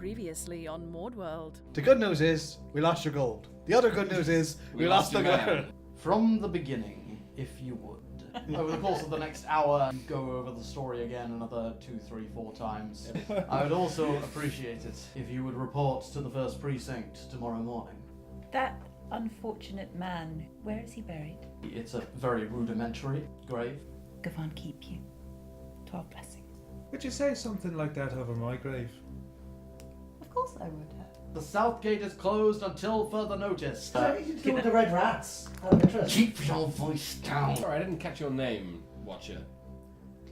Previously on MaudeWorld. The good news is, we lost your gold. The other good news is, we lost the gold. From the beginning, if you would. Over the course of the next hour, go over the story again another 2, 3, 4 times. I would also appreciate it if you would report to the first precinct tomorrow morning. That unfortunate man, where is he buried? It's a very rudimentary grave. Gavan keep you. 12 blessings. Would you say something like that over my grave? Of course I would. The south gate is closed until further notice. Get with the red rats. Out of interest. Keep your voice down. Sorry, I didn't catch your name, Watcher.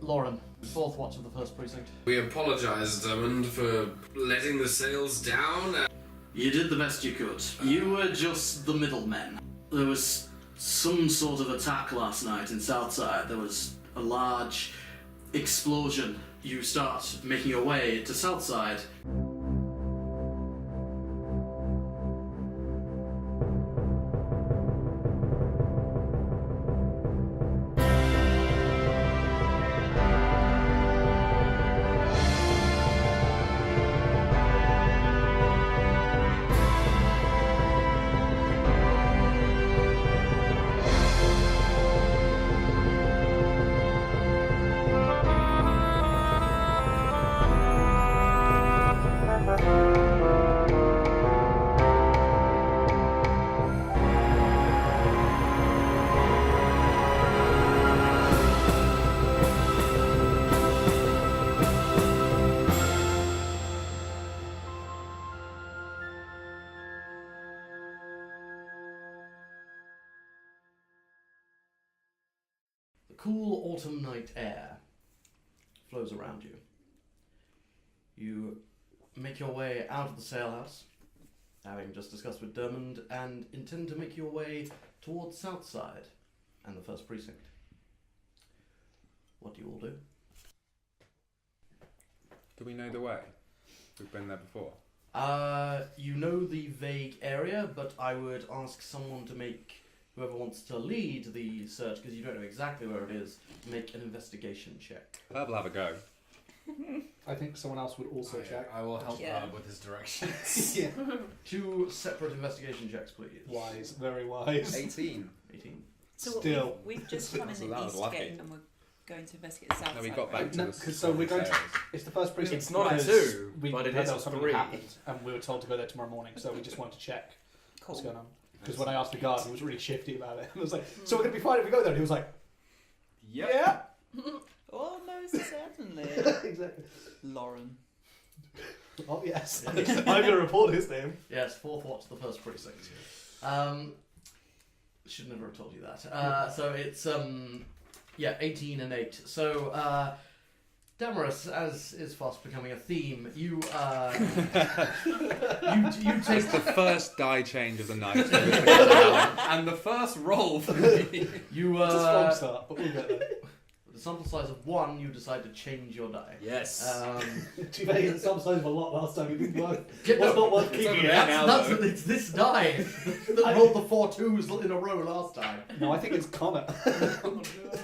Lauren, fourth watch of the first precinct. We apologise, Drummond, for letting the sails down. You did the best you could. You were just the middlemen. There was some sort of attack last night in Southside. There was a large explosion. You start making your way to Southside. The cool autumn night air flows around you. You make your way out of the sailhouse, having just discussed with Dermond, and intend to make your way towards Southside and the first precinct. What do you all do? Do we know the way? We've been there before. You know the vague area, but I would ask someone to make, whoever wants to lead the search, because you don't know exactly where it is, make an investigation check. Herb will have a go. I think someone else would also check. I will help Herb with his directions. Yeah. 2 separate investigation checks, please. Wise, very wise. 18. 18. So Still. we've just come in So the that was east lucky. gate and we're going to investigate the south No, we side, got right? back to No, the 'cause so we're going to- sails. It's the first precinct. It's not a because 2, we but it heard is there a was something 3. happened, and we were told to go there tomorrow morning, so we just wanted to check Cool. what's going on. Because when I asked the guard, he was really shifty about it. I was like, so we're going to be fine if we go there? And he was like, yeah. Almost certainly. Exactly. Lauren. Oh, yes. I'm going to report his name. Yes, 4th watch, the first precinct. Should never have told you that. So it's 18 and 8. So Damerus, as is fast becoming a theme, you take It's the first die change of the night. And the first roll for me. you It's a strong start, but we'll get there. with a sample size of 1, you decide to change your die. Yes. Too bad he had some size of a lot last time. He didn't work. Yeah, What's no, not worth keeping it? It's this die that rolled the 4 2s in a row last time. No, I think it's Comet.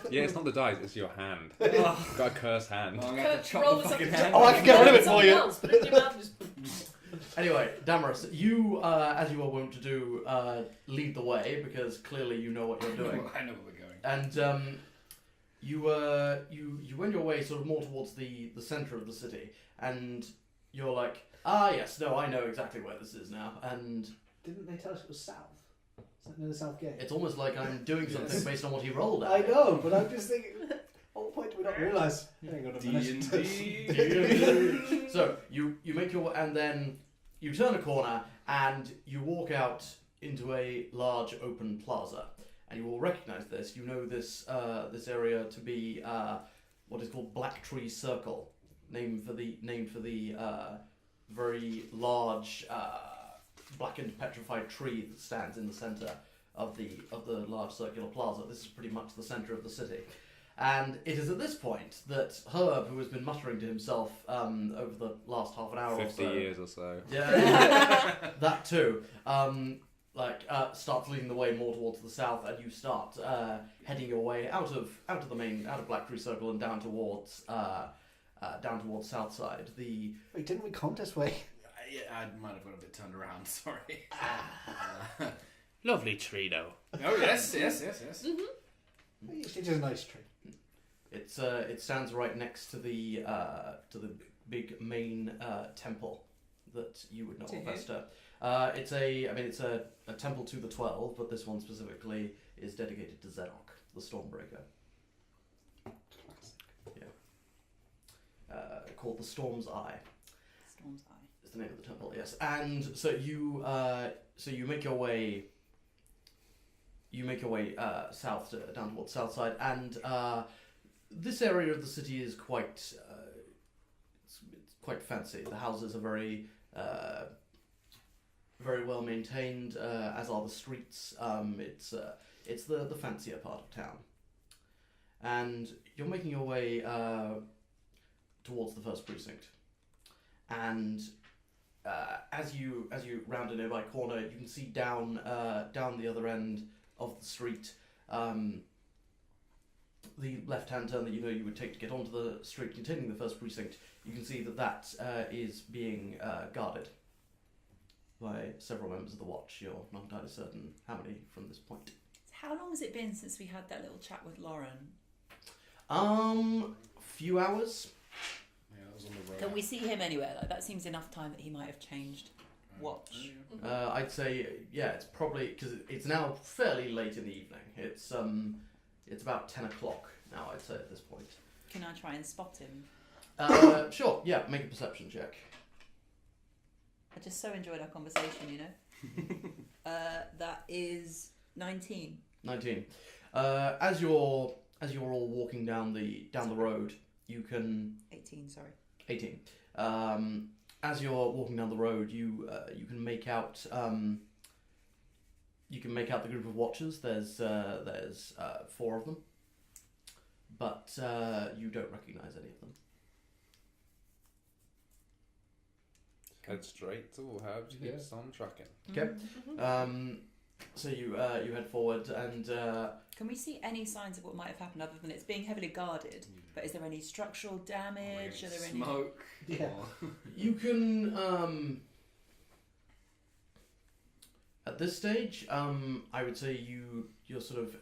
Yeah, it's not the dice, it's your hand. Got a cursed hand. I'm going to chop roll the fucking something- hand. Oh, I can get rid of it for Something you. else, put it in your mouth and just... Anyway, Damerus, you, as you are wont to do, lead the way because clearly you know what you're doing. I know where we're going. And you went your way sort of more towards the centre of the city, and you're like, yes, no, I know exactly where this is now, and Didn't they tell us it was south? Is that near the south gate? it's almost like I'm doing something based on what he rolled at. I know, but I'm just thinking, at what point do we not realise? Hang on a minute. D&D. So you make your, and then you turn a corner and you walk out into a large open plaza, and you will recognise this. You know this this area to be what is called Black Tree Circle, named for the very large blackened petrified tree that stands in the centre of the large circular plaza. This is pretty much the centre of the city. And it is at this point that Herb, who has been muttering to himself over the last half an hour 50 or so... years or so. Yeah, that too. Starts leading the way more towards the south, and you start heading your way out of Black Tree Circle and down towards Southside. Wait, didn't we come this way? I might have got a bit turned around, sorry. Lovely tree, though. Oh, yes. It's just a nice tree. It stands right next to the big main temple that you would know of, Ester. It's a temple to the 12, but this one specifically is dedicated to Zedok, the Stormbreaker. Yeah. Called the Storm's Eye. Storm's Eye. Is the name of the temple, yes. And so you make your way. You make your way south down towards Southside, and this area of the city is quite it's quite fancy. The houses are very well maintained, as are the streets. It's the fancier part of town, and you're making your way towards the first precinct, and as you round a nearby corner, you can see down the other end of the street, the left-hand turn that you know you would take to get onto the street containing the first precinct. You can see that is being guarded by several members of the watch. You're not entirely certain how many from this point. How long has it been since we had that little chat with Lauren? Few hours. Yeah, that was on the road. Can we see him anywhere? Like, that seems enough time that he might have changed watch. I'd say, yeah, it's probably, because it's now fairly late in the evening. It's about 10 o'clock now, I'd say, at this point. Can I try and spot him? Sure, yeah, make a perception check. I just so enjoyed our conversation, you know? That is 19. 19. As you're all walking down the road, you can... 18, sorry. 18. As you're walking down the road, you can make out the group of watchers. There's 4 of them, but you don't recognise any of them. Head straight to how to get some trucking. Okay. So you head forward, and can we see any signs of what might have happened other than it's being heavily guarded? But is there any structural damage? Are there any smoke? Yeah. you can at this stage, I would say you're sort of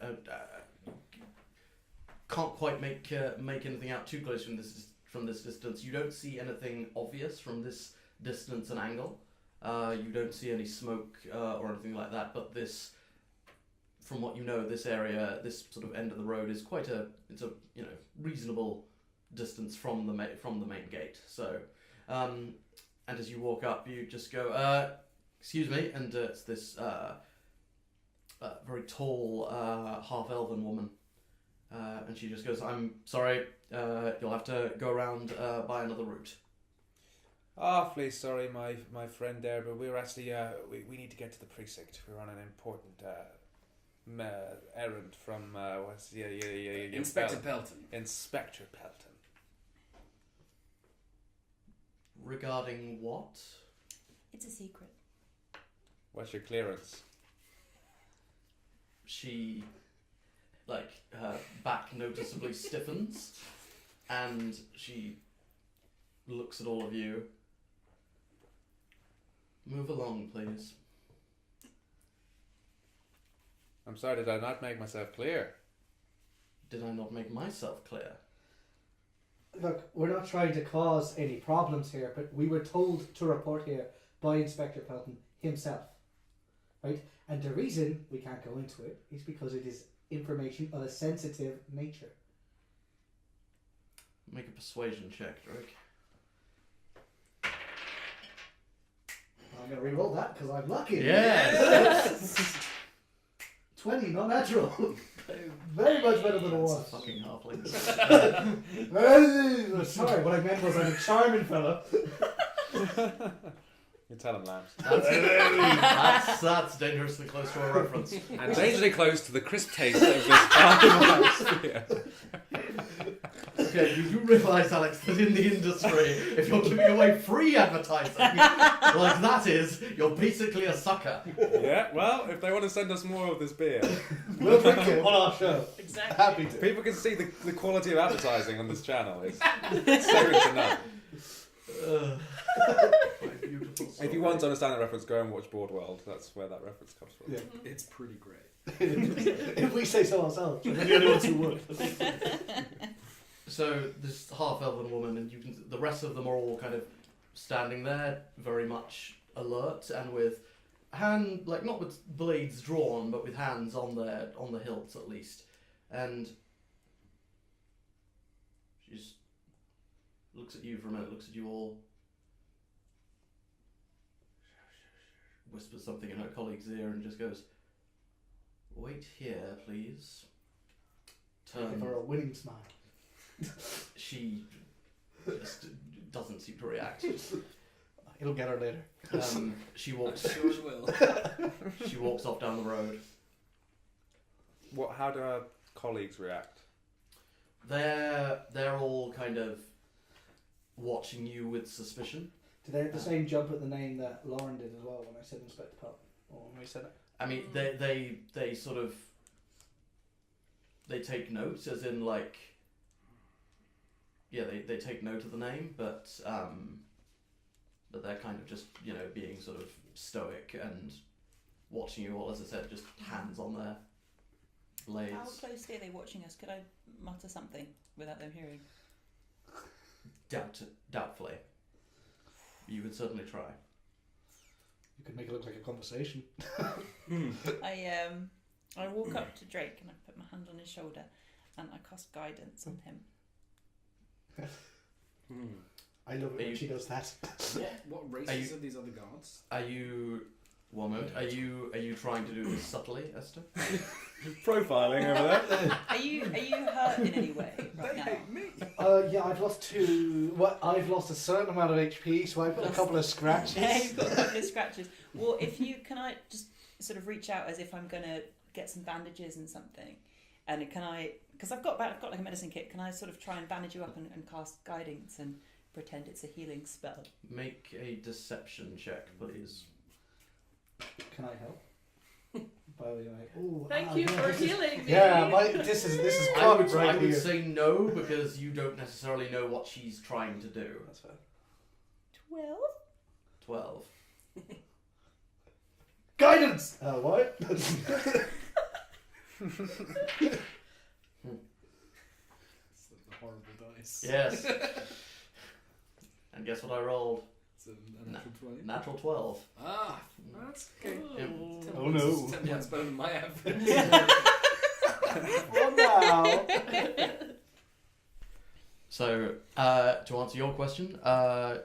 can't quite make anything out too close from this distance. You don't see anything obvious from this distance and angle. You don't see any smoke or anything like that. But this, from what you know, this area, this sort of end of the road is it's a reasonable distance from the main gate. So, and as you walk up, you just go, "Excuse me," and it's this very tall half-elven woman, and she just goes, "I'm sorry, you'll have to go around by another route." Awfully sorry, my friend there, but we're actually we need to get to the precinct. We're on an important errand from Inspector Pelton. Inspector Pelton. Regarding what? It's a secret. What's your clearance? She, her back noticeably stiffens, and she looks at all of you. Move along, please. I'm sorry, did I not make myself clear? Did I not make myself clear? Look, we're not trying to cause any problems here, but we were told to report here by Inspector Pelton himself, right? And the reason we can't go into it is because it is information of a sensitive nature. Make a persuasion check, Drake. I'm going to re-roll that because I'm lucky. Yes! 20, not natural. Very much better than it was. Fucking halflings. Sorry, what I meant was I'm a charming fella. You're telling lambs. That's dangerously close to a reference. And dangerously close to the crisp taste of this atmosphere. Okay, you do realise, Alex, that in the industry, if you're giving away free advertising, like that is, you're basically a sucker. Yeah, well, if they want to send us more of this beer, We'll drink it on our show. Exactly. Happy to. people can see the quality of advertising on this channel. It's second to none. My beautiful story. If you want to understand that reference, go and watch MaudeWorld. That's where that reference comes from. Yeah. It's pretty great. If we say so ourselves, we're the only ones who would. So this half-elven woman, and the rest of them are all kind of standing there, very much alert, and with not with blades drawn, but with hands on the hilts at least. And she just looks at you for a minute, looks at you all, whispers something in her colleague's ear, and just goes, "Wait here, please." Give her a winning smile. She just doesn't seem to react. It'll get her later. She walks. I'm sure it will. She walks off down the road. How do our colleagues react? They're all kind of watching you with suspicion. Do they have the same jump at the name that Lauren did as well when I said Inspector Pelton? Or when we said it? I mean, they sort of they take notes, as in like. Yeah, they take note of the name, but they're kind of just, being sort of stoic and watching you all, as I said, just hands on their blades. How closely are they watching us? Could I mutter something without them hearing? Doubtfully. You could certainly try. You could make it look like a conversation. I walk up to Drake and I put my hand on his shoulder and I cast guidance on him. I love it when she does that. What races are these other guards? Are you... One moment. Are you trying to do this subtly, Esther? Profiling over there. Are you hurt in any way right now? Yeah, I've lost 2. I've lost a certain amount of HP, so I've got a couple of scratches. Yeah, you've got a couple of scratches. Well, can I just sort of reach out as if I'm gonna get some bandages and something, and can I? Because I've got like a medicine kit. Can I sort of try and bandage you up and cast guidance and pretend it's a healing spell? Make a deception check, please. Can I help? By the way, Thank you for healing me. Yeah, this is I would, right I would here. say no, because you don't necessarily know what she's trying to do. That's fair. 12. Guidance. What? It's the horrible dice. Yes. And guess what I rolled? It's a natural 20. Natural 12. Ah, that's okay. Yeah. Oh no. 10 points better than my average. Oh no. So, to answer your question, Connor,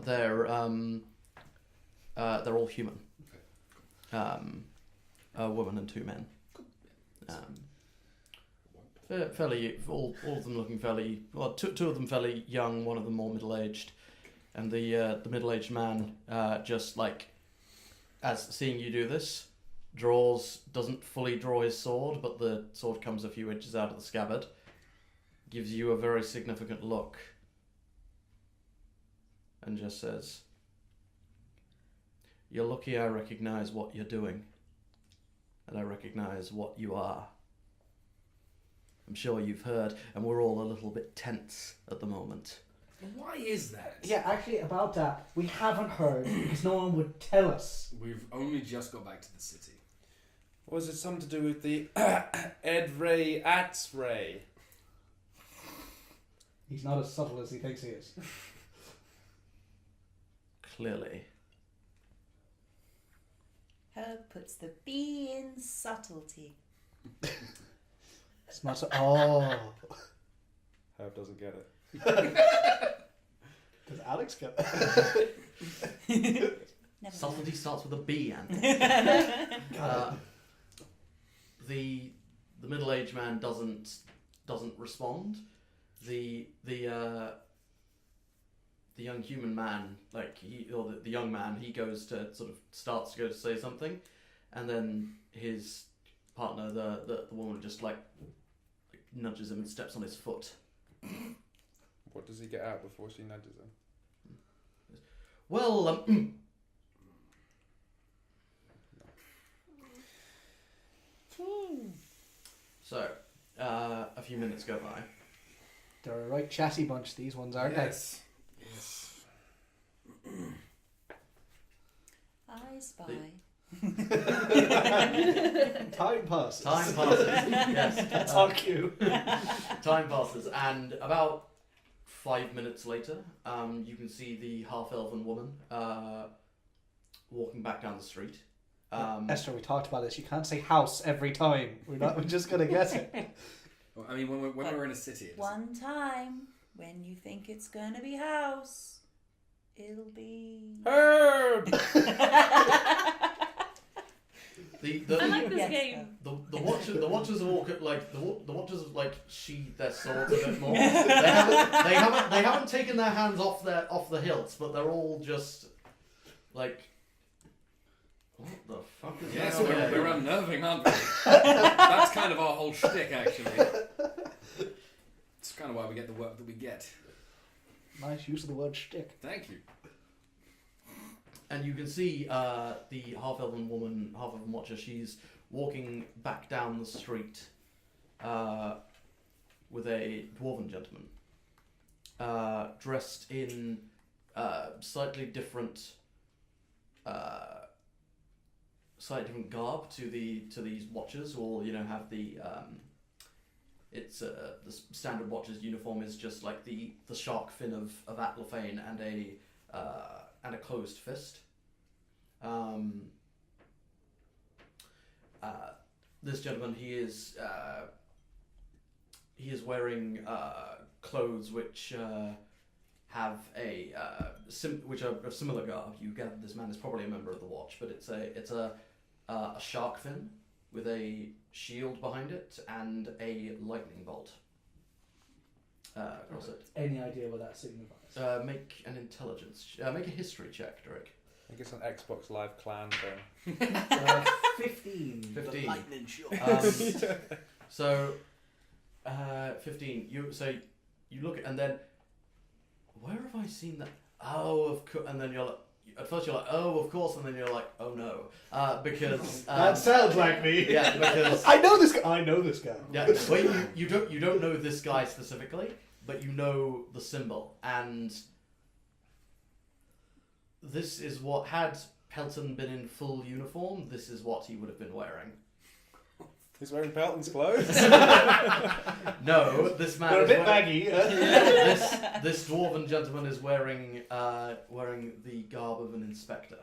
they're all human. A woman and 2 men. Fairly, all of them looking fairly, well, two of them fairly young, one of them more middle-aged, and the middle-aged man, just like, as seeing you do this, doesn't fully draw his sword, but the sword comes a few inches out of the scabbard, gives you a very significant look, and just says, "You're lucky I recognize what you're doing, and I recognize what you are. I'm sure you've heard, and we're all a little bit tense at the moment." Why is that? Yeah, actually, about that, we haven't heard because no one would tell us. We've only just got back to the city. Was it something to do with the Ed Ray Ats Ray? He's not as subtle as he thinks he is. Clearly. Herb puts the B in subtlety. It's not so. Oh. Herb doesn't get it. Does Alex get Never Subtlety starts with a B, and the middle-aged man doesn't respond. The young human man, the young man, he goes to starts to go to say something, and then his partner, the woman, just like nudges him and steps on his foot. What does he get out before she nudges him? Well, so a few minutes go by. They're a right chatty bunch, these ones, aren't they? Yes. spy. Time passes. Time passes. Yes. That's on cue. Time passes, and about 5 minutes later, you can see the half-elven woman walking back down the street. Esther, we talked about this. You can't say house every time. We're just gonna guess it. Well, I mean, when we're in a city, it doesn't- One time, when you think it's gonna be house, it'll be Herb! I like this Yes, game. The watchers walk at the watchers sheathe their swords a bit more. They haven't taken their hands off the hilts, but they're all just like, what the fuck is Yes, going on we're here? unnerving, aren't we? That's kind of our whole shtick, actually. It's kind of why we get the work that we get. Nice use of the word shtick. Thank you. And you can see the half-elven woman, half-elven watcher. She's walking back down the street with a dwarven gentleman, dressed in slightly different garb to these watchers. All have the the standard watcher's uniform is just like the shark fin of Atlafane and a closed fist. This gentleman, he is wearing clothes which have which are of similar garb. You gather this man is probably a member of the Watch, but it's a shark fin with a shield behind it and a lightning bolt across it. Any idea what that signifies? Make an intelligence. Make a history check, Derek. I think it's an Xbox Live clan thing. 15. 15. Lightning shot. So, 15. You look at, and then, where have I seen that? Oh, of course. And then you're like, at first you're like, oh, of course, and then you're like, oh no, because That sounds like me. yeah, because I know this guy. I know this guy. yeah, well, you don't know this guy specifically, but you know the symbol, and this is what, had Pelton been in full uniform, this is what he would have been wearing. He's wearing Pelton's clothes. No, this man They're a is bit wearing- baggy. this dwarven gentleman is wearing the garb of an inspector.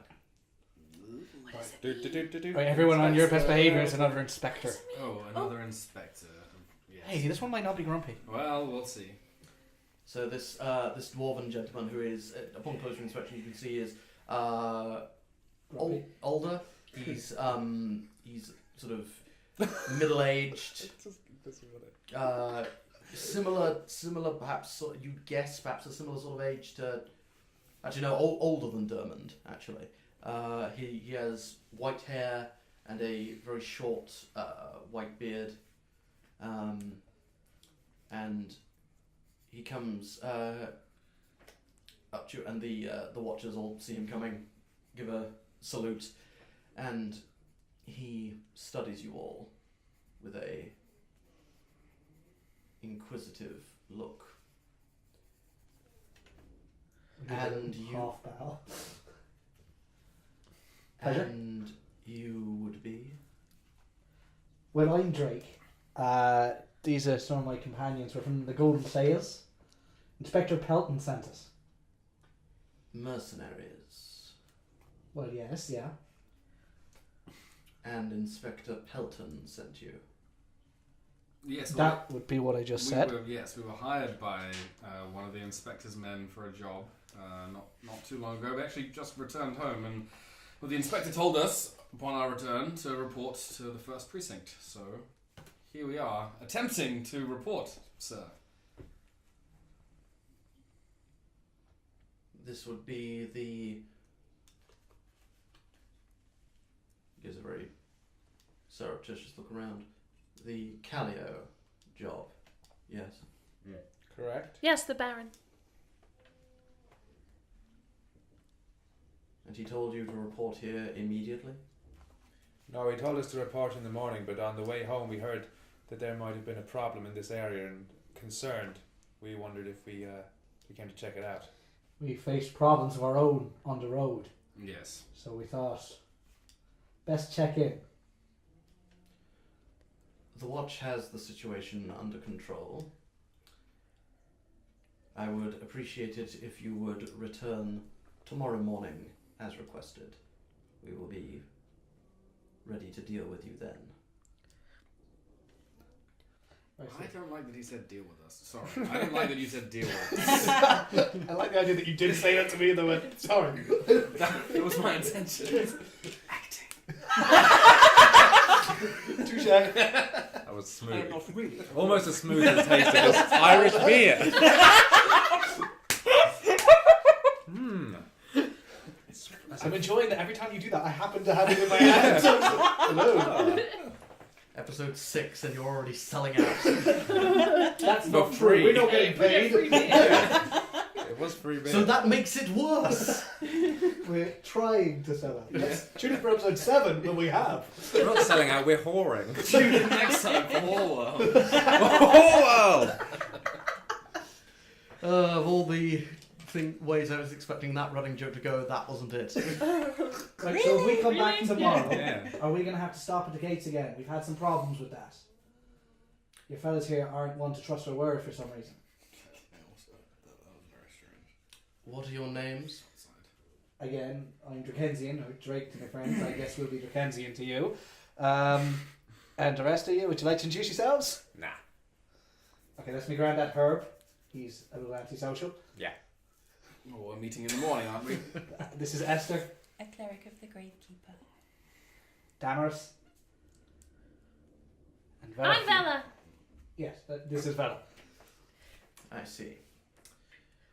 Right, everyone on your best behaviour is another inspector. Oh, another inspector. Yes. Hey, this one might not be grumpy. Well, we'll see. So this dwarven gentleman, who is, upon closer inspection, you can see is older. He's sort of middle-aged. Similar, perhaps. You'd guess perhaps a similar sort of age to. Actually, no, older than Dermond. Actually, he has white hair and a very short white beard, and he comes up to you, and the watchers all see him coming, give a salute, and he studies you all with a inquisitive look. And you, Half bow. Pleasure. and you would be. Well, I'm Drake. These are some of my companions. We're from the Golden Sails. Inspector Pelton sent us. Mercenaries. Well, yes, yeah. And Inspector Pelton sent you. Yes, That would be what I just said. We were hired by one of the inspector's men for a job not too long ago. We actually just returned home, and well, the inspector told us upon our return to report to the first precinct. So here we are, attempting to report, sir. This would be the. Gives a very surreptitious look around. The Callio job. Yes. Correct. Yes, the Baron. And he told you to report here immediately? No, he told us to report in the morning, but on the way home we heard that there might have been a problem in this area, and concerned, we wondered if we came to check it out. We faced problems of our own on the road, Yes. so we thought Best check in. The watch has the situation under control. I would appreciate it if you would return tomorrow morning as requested. We will be ready to deal with you then. I don't like that he said deal with us. Sorry. I don't like that you said deal with us. I like the idea that you did say that to me and then went, sorry. That was my intention. Acting. Touche. That was smooth. Not really. Almost as smooth as the taste of this Irish beer. I'm enjoying that every time you do that, I happen to have it in my hand. Hello. Episode 6 and you're already selling out. That's For not true. free. We're not getting paid. It was free beer. So that makes it worse. We're trying to sell out. Yes. Tune in for episode 7 when we have. We're not selling out, we're whoring. Tune in next time for MaudeWorld. Oh, Of all the ways I was expecting that running joke to go, that wasn't it. Right, so if we come back tomorrow, Yeah. are we going to have to stop at the gates again? We've had some problems with that. Your fellas here aren't one to trust our word for some reason. That was very strange. What are your names? Again, I'm Drakensian, or Drake to my friends. I guess we'll be Drakensian to you. And the rest of you, would you like to introduce yourselves? Nah. Okay, that's my granddad Herb. He's a little antisocial. Well, we're meeting in the morning, aren't we? This is Esther. A cleric of the Gravekeeper. Damerus. And I'm Vela. Yes, this is Vela. I see.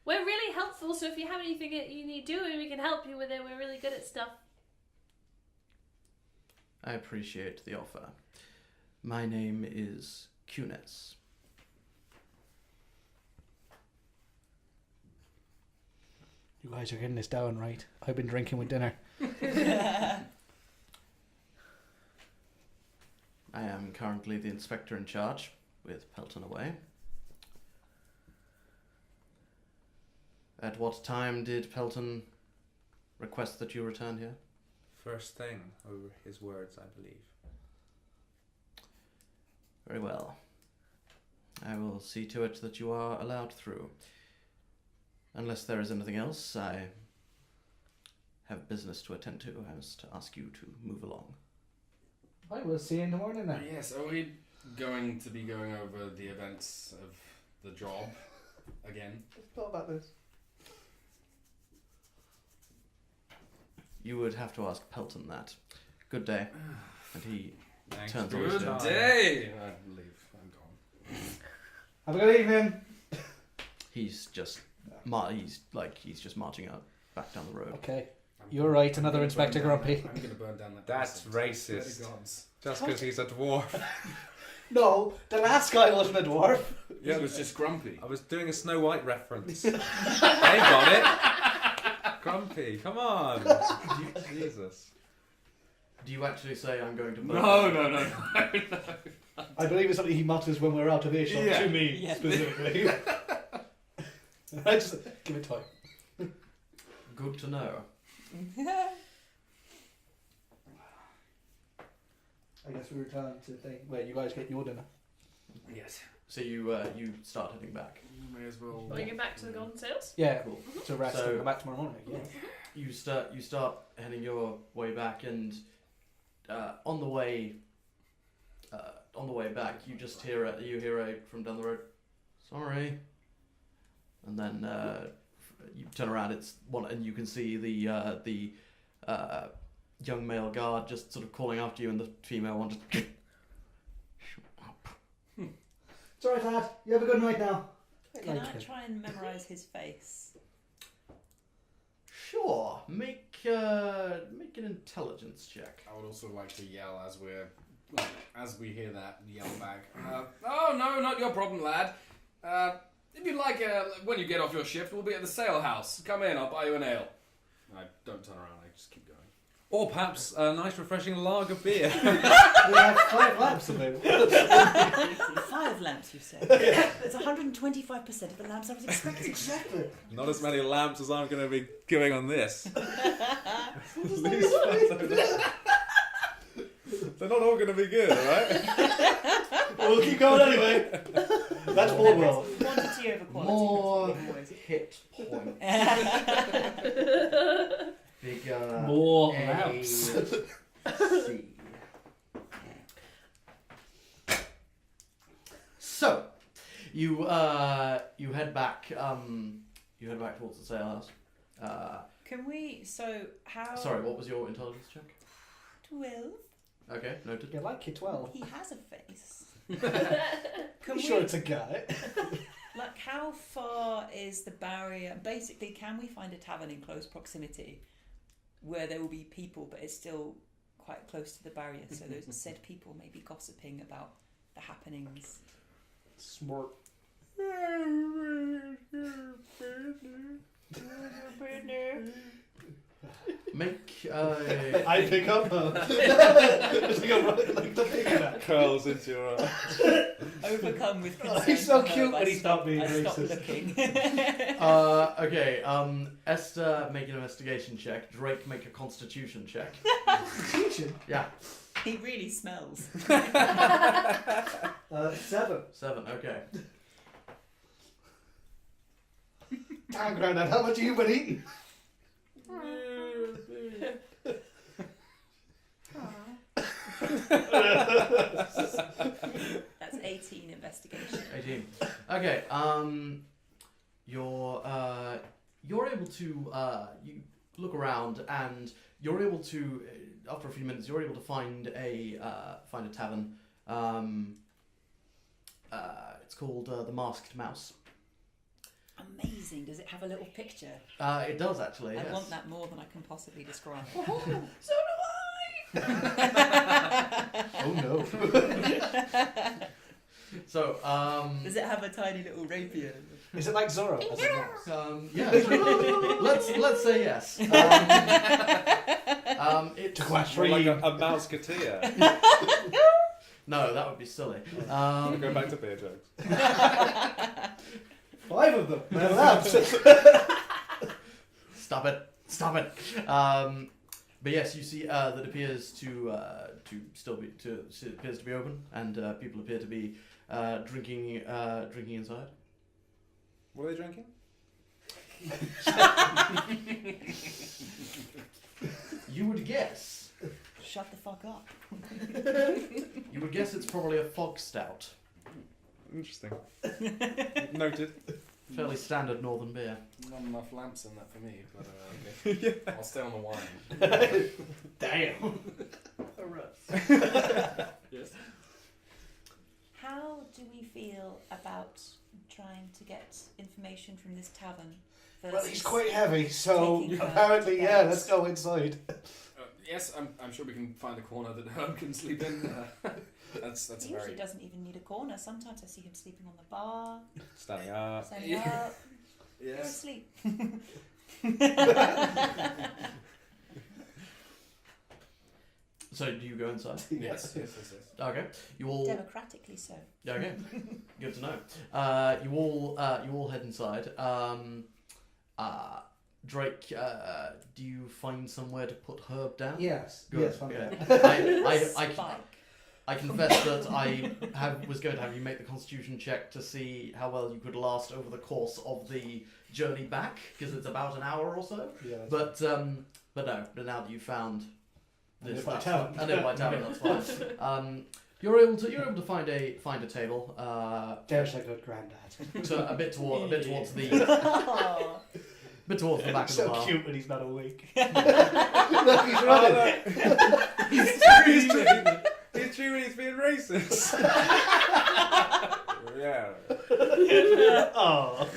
We're really helpful, so if you have anything that you need doing, we can help you with it. We're really good at stuff. I appreciate the offer. My name is Cunes. You guys are getting this down right. I've been drinking with dinner. I am currently the inspector in charge, with Pelton away. At what time did Pelton request that you return here? First thing over his words, I believe. Very well. I will see to it that you are allowed through. Unless there is anything else, I have business to attend to. I was to ask you to move along. I will see you in the morning then. Yes, are we going to be going over the events of the job again? Thought about this. You would have to ask Pelton that. Good day. And he Thanks turns for on your his Good time. day! I leave. I'm gone. Have a good evening. He's just he's just marching out back down the road. Okay. You're right, another gonna Inspector burn down Grumpy. that- I'm going to burn down that. That's precinct. Swear to racist. gods. Just because he's a dwarf. No, the last guy wasn't a dwarf. He was just grumpy. I was doing a Snow White reference. They got it. Grumpy, come on. Jesus. Do you actually say I'm going to burn? No. I believe it's something he mutters when we're out of earshot Yeah. to me Yeah. specifically. I just give it time. Good to know. I guess we return to the thing where you guys get your dinner. Yes. So you start heading back. May as well. Will you get back to the Golden Sails? Yeah, Cool. to rest So- and come back tomorrow morning. Yeah. You start heading your way back, and on the way back, you just hear a from down the road. Sorry. And then you turn around. It's one, and you can see the young male guard just sort of calling after you, and the female one just. Shut up. It's alright, lad. You have a good night now. Can I try and memorise his face? Sure. Make an intelligence check. I would also like to yell as we hear that, yell back. Oh no, not your problem, lad. If you'd like, when you get off your shift, we'll be at the sale house. Come in, I'll buy you an ale. And I don't turn around, I just keep going. Or perhaps a nice refreshing lager beer. We have 5 lamps available. 5 lamps, you said? It's 125% of the lamps I was expecting. Exactly. Not as many lamps as I'm going to be giving on this. They're not all going to be good, alright? We'll keep going anyway. That's MaudeWorld. Quantity over quality. More hit points. Bigger. More A, lamps. C. So, you head back. You head back towards the sail house. Can we? So how? Sorry, what was your intelligence check? 12. Okay, noted. You like your 12. He has a face. Pretty sure it's a guy. Like, how far is the barrier? Basically, can we find a tavern in close proximity where there will be people, but it's still quite close to the barrier, so those said people may be gossiping about the happenings? Smart. Make I pick up It's like the picture. Curls into your eye. Overcome with concern. He's so for her, cute I when he's stop- not being I stop racist. looking. okay, Esther, make an investigation check. Drake, make a constitution check. Constitution? Yeah. He really smells. 7. 7, okay. Damn, Grandad, how much have you been eating? That's 18 investigation. 18. Okay, you're able to, you look around and you're able to, after a few minutes, you're able to find a tavern. It's called the Masked Mouse. Amazing. Does it have a little picture? It does actually. I Yes. want that more than I can possibly describe. So do Oh no. So, Does it have a tiny little rapier? Is it like Zorro? As a mouse? yeah. let's say yes. It's More like a mouseketeer. no, that would be silly. We'll go back to beer jokes. 5 of them. They're labs. Stop it! But yes, you see that appears to still be appears to be open, and people appear to be drinking inside. What are they drinking? You would guess. Shut the fuck up. You would guess it's probably a fog stout. Interesting. Noted. Fairly standard northern beer. Not enough lamps in that for me, but okay. I'll stay on the wine. Damn. Yes. How do we feel about trying to get information from this tavern? Well, he's quite heavy, so taking her apparently, yeah, down? let's go inside. Yes, I'm sure we can find a corner that Herb can sleep in. That's He a usually very... doesn't even need a corner. Sometimes I see him sleeping on the bar, Standing up. standing Yeah. up. Go to Yes. sleep. So do you go inside? Yes. Okay. You all. Democratically so. Yeah, okay. Good to know. You all head inside. Drake, do you find somewhere to put Herb down? Yes. Good. Yes, fine. Yeah. Spike. I confess that I was going to have you make the Constitution check to see how well you could last over the course of the journey back, because it's about an hour or so. Yeah, But no. But now that you've found this, nearby that's tavern. fine. A nearby tavern, that's fine. You're able to find a table. There's a good granddad. To a bit towards the Oh. bit towards the back of the So bar. cute when he's not awake. Look, he's running. He's true when he's being racist. Yeah. Oh.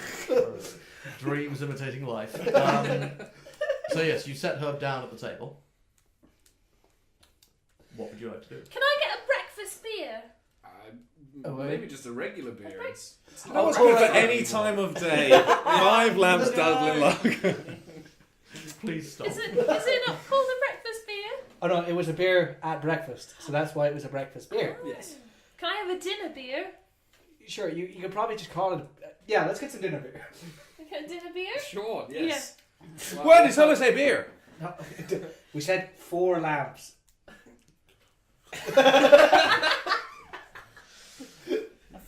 Dreams imitating life. So yes, you set Herb down at the table. What would you like to do? Can I get a breakfast beer? Maybe just a regular beer. It's I was good for any time of day. 5 lamps dazzling lager. Please stop. Is it not called a breakfast beer? Oh no, it was a beer at breakfast, so that's why it was a breakfast beer. Yes. Can I have a dinner beer? Sure, you could probably just call it. Yeah, let's get some dinner beer. Okay, a dinner beer? Sure, yes. Yeah. Where did someone say beer? No, we said 4 lamps.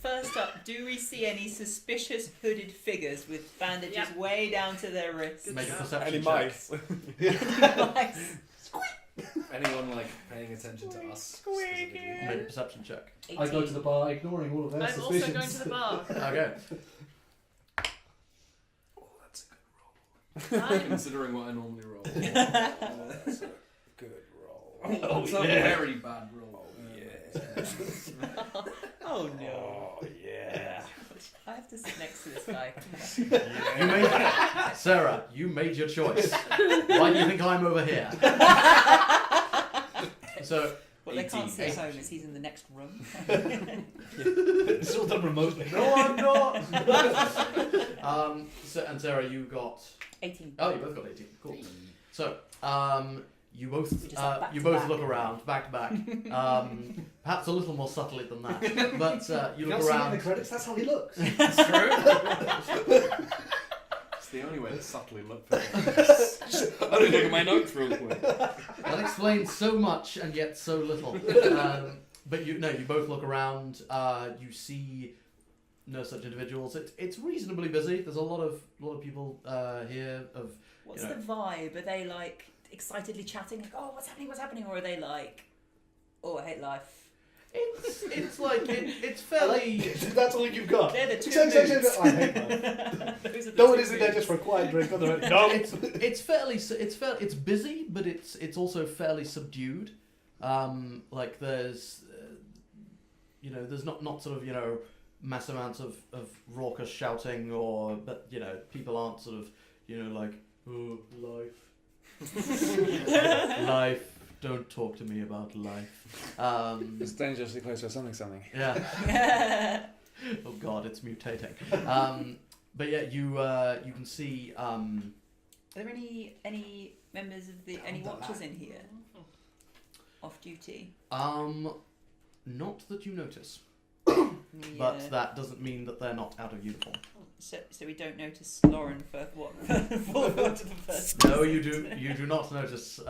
First up, do we see any suspicious hooded figures with bandages Yep. way down to their wrists? Make a perception Any check. mice? Mice. Anyone like paying attention to us? Make a perception check. I go to the bar, ignoring all of their I'm also suspicions. going to the bar. Okay. I'm Considering what I normally roll. That's a good roll. It's a very bad roll. Oh no. Oh yeah. I have to sit next to this guy. You made Sarah, you made your choice. Why do you think I'm over here? So, What they can't see at 18. home is he's in the next room. It's all done remotely. no, I'm not. And Sarah, you got. 18. Oh, you both got 18. Cool. So, you We both just have back you to both back. look around, back to back. Perhaps a little more subtly than that, but you You look don't see him in around. the credits, that's how he looks. It's true. It's the only way to subtly look for it. Let me look at my notes real quick. That explains so much and yet so little. But you both look around. You see no such individuals. It's reasonably busy. There's a lot of people here. What's You know. the vibe? Are they like excitedly chatting, like, oh, what's happening? Or are they like, oh, I hate life? It's like it's I like- fairly. That's all you've got. They're the two Exactly. moods. I hate that. Those are the No two one isn't there moods. just for a quiet drink. Other than, no. It's busy, but it's also fairly subdued. Like there's there's not sort of mass amounts of raucous shouting, but people aren't sort of like, oh, life, don't talk to me about life. It's dangerously close to something. Yeah. Oh God, it's mutating. But yeah, you can see. Are there any members of any watchers in here? Off duty? Not that you notice, Yeah. but that doesn't mean that they're not out of uniform. So we don't notice Lauren for what? Fourth watch of the first. No, you do not notice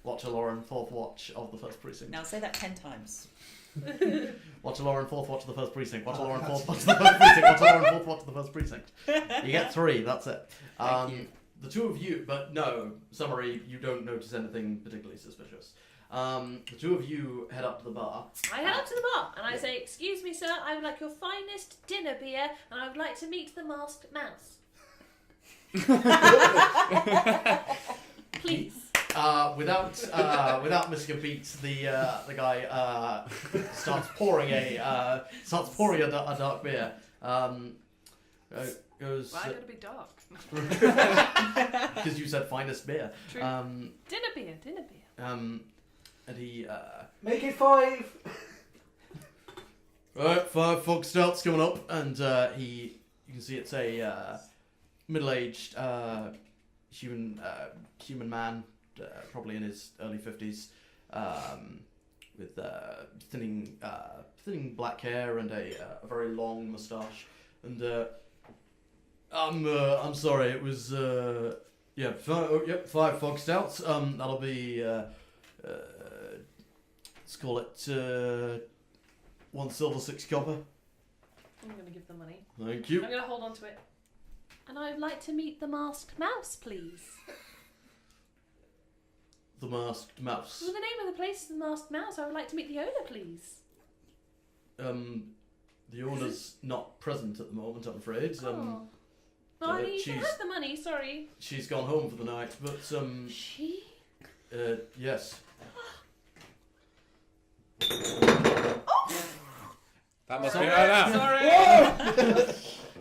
Watcher Lauren, 4th watch of the 1st precinct. Now say that 10 times. Watcher Lauren, 4th watch of the 1st precinct. Watcher Lauren, 4th watch of the 1st precinct. Watcher Lauren, 4th watch of the 1st precinct. You get 3. That's it. Thank you. The two of you, but no, summary, you don't notice anything particularly suspicious. The two of you head up to the bar. I head up to the bar and I say, "Excuse me, sir, I would like your finest dinner beer, and I would like to meet the masked mouse." Please. Without missing a beat, the guy starts pouring a dark beer. Goes Why gotta be dark? because you said finest beer. True. Dinner beer. And he Make it 5. right, 5 fog stouts coming up, and you can see it's a middle-aged human man, probably in his early 50s, with thinning black hair and a very long moustache. And I'm sorry, it was 5 fog stouts. That'll be let's call it 1 silver, 6 copper. I'm gonna give the money. Thank you. I'm gonna hold on to it. And I would like to meet the masked mouse, please. The masked mouse. Well, the name of the place is the Masked Mouse. I would like to meet the owner, please. The owner's not present at the moment, I'm afraid. Oh. Well, I mean, you can she's- have the money, sorry. She's gone home for the night, but She? yes. That must be Sorry. now. Sorry.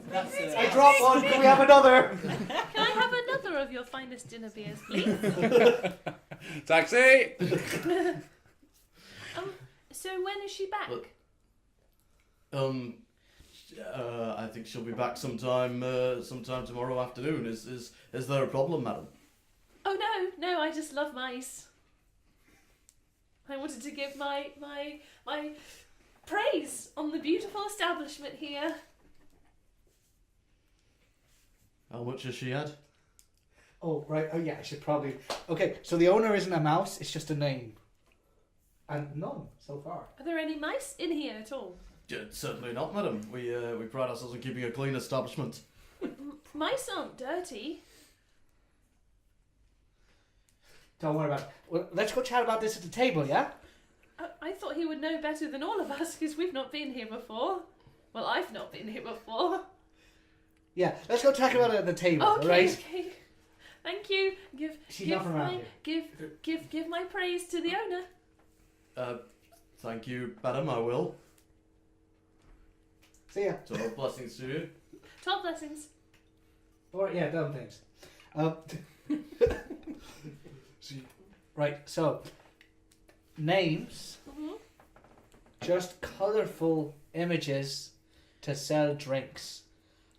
That's I dropped one. Can we have another? Can I have another of your finest dinner beers, please? Taxi! So when is she back? Look. I think she'll be back sometime tomorrow afternoon. Is there a problem, madam? Oh no, I just love mice. I wanted to give my praise on the beautiful establishment here. How much has she had? Oh, right. Oh, yeah, I should probably... Okay, so the owner isn't a mouse, it's just a name. And none so far. Are there any mice in here at all? Certainly not, madam. We pride ourselves on keeping a clean establishment. Mice aren't dirty. Don't worry about it. Well, let's go chat about this at the table, yeah? I thought he would know better than all of us because we've not been here before. Well, I've not been here before. Yeah, let's go talk about it at the table, Okay, right? okay. Thank you. She's not from around here. Give my praise to the owner. Thank you, madam, I will. See ya. So, blessings to you. 12 blessings. Or, yeah, dumb things. Right, so, names, just colourful images to sell drinks.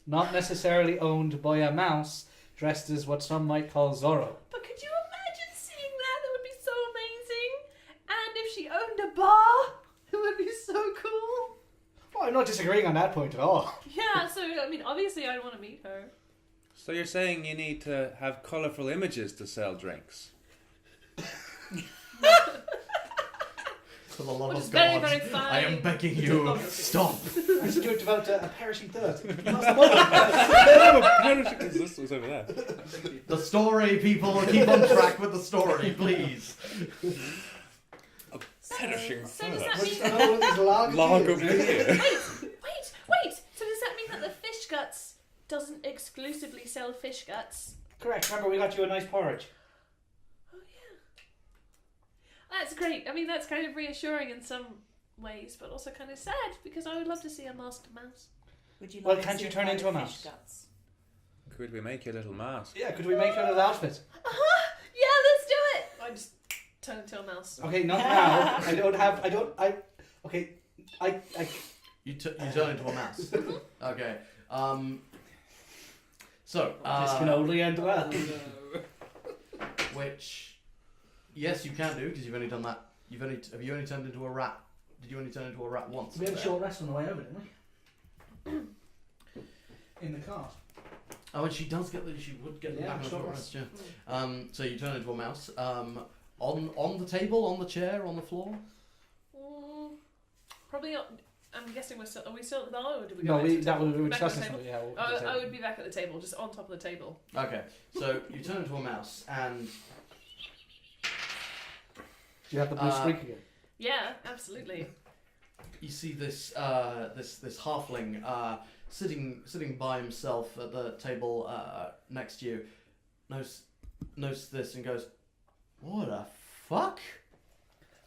Not necessarily owned by a mouse dressed as what some might call Zorro. But could you imagine seeing that? That would be so amazing. And if she owned a bar, it would be so cool. Well, I'm not disagreeing on that point at all. Yeah, so, I mean, obviously I'd want to meet her. So you're saying you need to have colourful images to sell drinks? For the love Which of is God, very, very fine. I am begging you, stop. I Stuart developed a perishing thirst. This was over there. The story, people, keep on track with the story, please. Perishing So does thirst. that mean Another one of these Log of beer. Wait! So does that mean that the fish guts doesn't exclusively sell fish guts? Correct. Remember, we got you a nice porridge. Oh yeah. That's great. I mean, that's kind of reassuring in some ways, but also kind of sad because I would love to see a masked mouse. Would you Well, like to can't see you a turn pile into of a fish mouse? guts? Could we make you a little mask? Yeah, could we make her an outfit? Yeah, let's do it. I just turn into a mouse. Okay, not now. Okay, You turn into a mouse. Okay. So, this can only end well. which, yes, you can do because you've only done that. Have you only turned into a rat? Did you only turn into a rat once? We had a short rest on the way over, didn't we? In the cart. Oh, and she would get Yeah, back on a short short rest. rest. Yeah. So you turn into a mouse. On the table, on the chair, on the floor. Probably not. I'm guessing are we still at the bar or did we go No, back to the that table? was we were Back at the discussing table? something. Yeah. I would be back at the table, just on top of the table. Okay. So you turn into a mouse, and Do you have the blue streak again? Yeah, absolutely. you see this this halfling sitting by himself at the table next to you. Notice this and goes, "What the fuck?"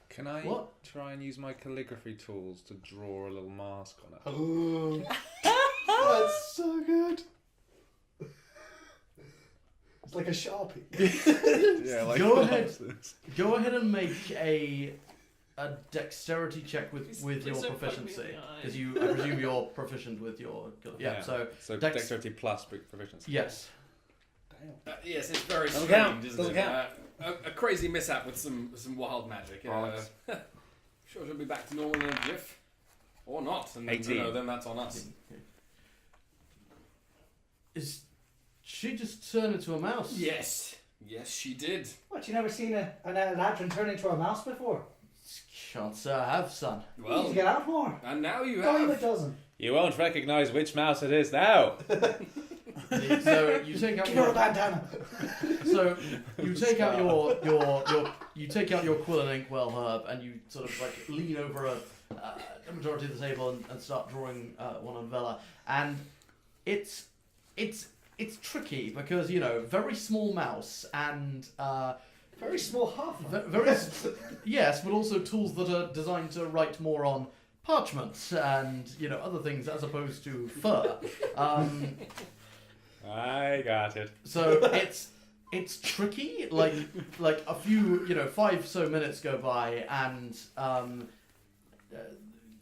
Can I What? try and use my calligraphy tools to draw a little mask on it? Oh, that's so good. It's like a Sharpie. Yeah, like Go ahead. glasses. Go ahead and make a dexterity check with your Please don't poke me in proficiency, the eye. because I presume you're proficient with your So Dex- dexterity plus proficiency. yes. Yes, it's very Doesn't strange, count. isn't Doesn't it? count. A crazy mishap with some wild magic. Bollocks. Sure, she'll be back to normal in a jiff, or not, and 18. then that's on us. Is she just turned into a mouse? Yes, she did. What? You never seen an Eladrin turn into a mouse before? Chance I have, son. You need Well, to get out more. and now you Go a have. dozen. You won't recognise which mouse it is now. So you take out Give her a your bandana. so you take out you take out your quill and inkwell herb, and you sort of like lean over a majority of the table and start drawing one on Vela, and it's tricky because very small mouse and Very small half. very yes, but also tools that are designed to write more on parchment and other things as opposed to fur. I got it. So it's tricky. Like a few 5 so minutes go by, and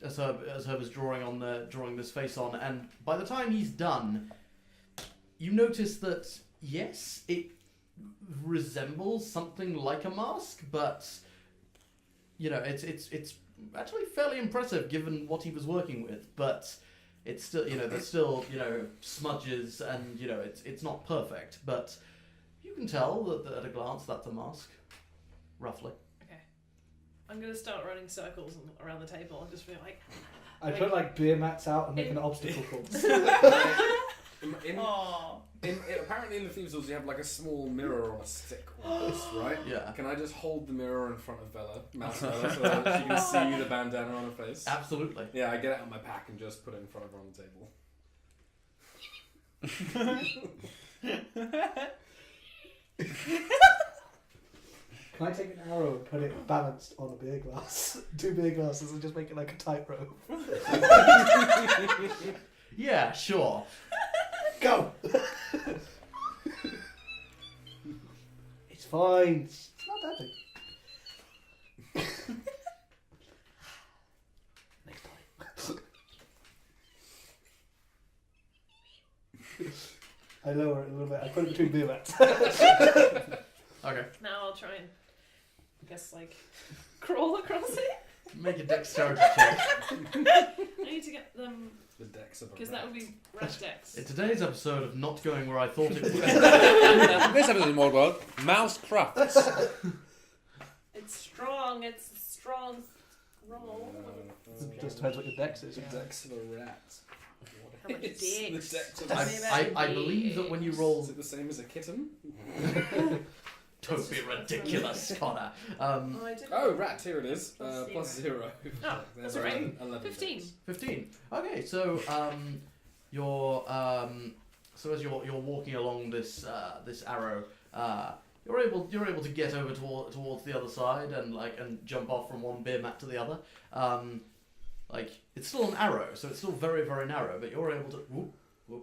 as Herb is drawing this face on, and by the time he's done, you notice that yes, it resembles something like a mask, but it's actually fairly impressive given what he was working with, but. It's still, there's still, smudges and, it's not perfect, but you can tell that at a glance that's a mask, roughly. Okay. I'm gonna start running circles around the table and just be like. I put like beer mats out and make an obstacle course. Apparently in the Thieves' Halls you have like a small mirror on a stick almost, right? Yeah. Can I just hold the mirror in front of Mouse Bella, so that she can see the bandana on her face? Absolutely. Yeah, I get it out of my pack and just put it in front of her on the table. Can I take an arrow and put it balanced on a beer glass? 2 beer glasses and just make it like a tightrope. Yeah, sure. Go! It's fine. It's not that big. Next time. I lower it a little bit. I put it between beer mats. Okay. Now I'll try and, I guess, like, crawl across it. Make a dexterity check. I need to get them, The decks of a because rat. that would be rat decks. In today's episode of not going where I thought it would. This episode of MaudeWorld, Mouse Crafts. It's strong. It's a strong roll. Just depends what your dex is. The decks of a rat. How much It's dicks? The decks of I believe that when you roll. Is it the same as a kitten? Don't be ridiculous, Connor. I didn't. Oh, rat, here it is. Plus Plus 0. Oh, There's that's right. 11 15. decks. 15. Okay, so you're so as you're walking along this this arrow, you're able to get over towards the other side and jump off from one beer mat to the other. Like it's still an arrow, so it's still very, very narrow, but you're able to whoop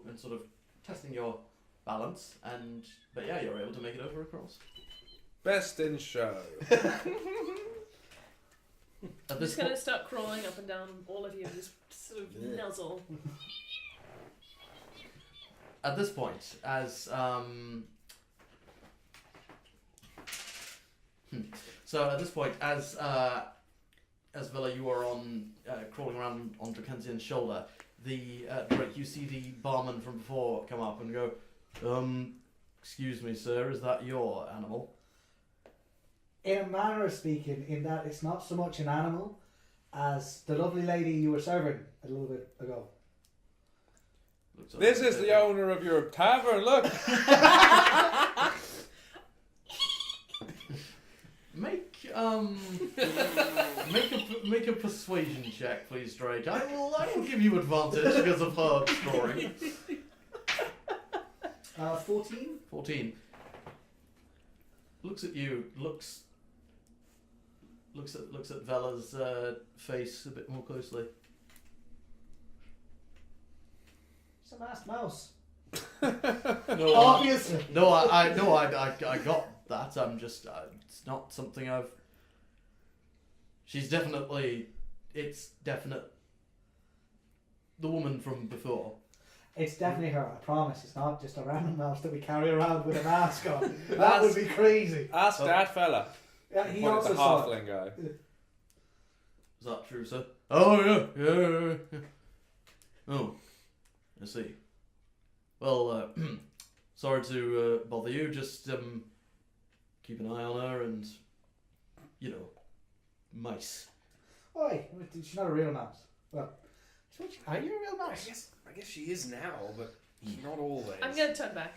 and sort of testing your balance, but yeah, you're able to make it over across. Best in show. I'm just going to start crawling up and down all of you and just sort of nuzzle. At this point, as Villa, you are on crawling around on Drakensian's shoulder. Drake, you see the barman from before come up and go, excuse me, sir, is that your animal? In a manner of speaking, in that it's not so much an animal as the lovely lady you were serving a little bit ago. This is the owner of your tavern, look! Make a persuasion check, please, Drake. I will give you advantage because of her story. 14? 14. Looks at you. Looks at Vela's face a bit more closely. It's a masked mouse. No, Obviously. No, I got that. I'm just. It's not something I've. She's definitely. It's definite. The woman from before. It's definitely her, I promise. It's not just a random mouse that we carry around with a mask on. That would be crazy. Ask that fella. Yeah, he Point at also the saw it. halfling guy. Is that true, sir? Oh yeah. Oh, I see. Well, sorry to bother you. Just keep an eye on her and, mice. Oi, she's not a real mouse. Well, are you a real mouse? I guess she is now, but not always. I'm going to turn back.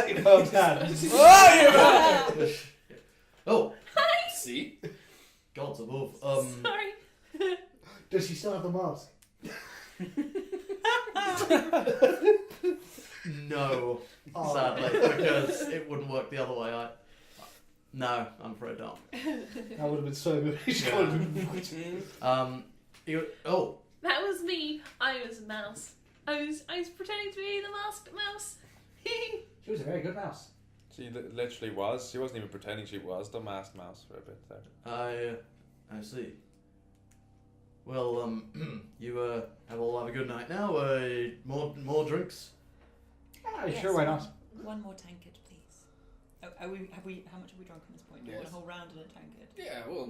You know, Dad. Oh, See? gods above. Sorry. Does she still have the mask? No, Oh. sadly, because it wouldn't work the other way. No, I'm afraid not. That would have been so good. That was me. I was a mouse. I was pretending to be the masked mouse. She was a very good mouse. She literally was. She wasn't even pretending she was the masked mouse for a bit there. I see. Well, you have a good night now. More drinks. Yeah, sure, why not? One more tankard, please. Oh, how much have we drunk at this point? Do you want a whole round and a tankard? Yeah, well,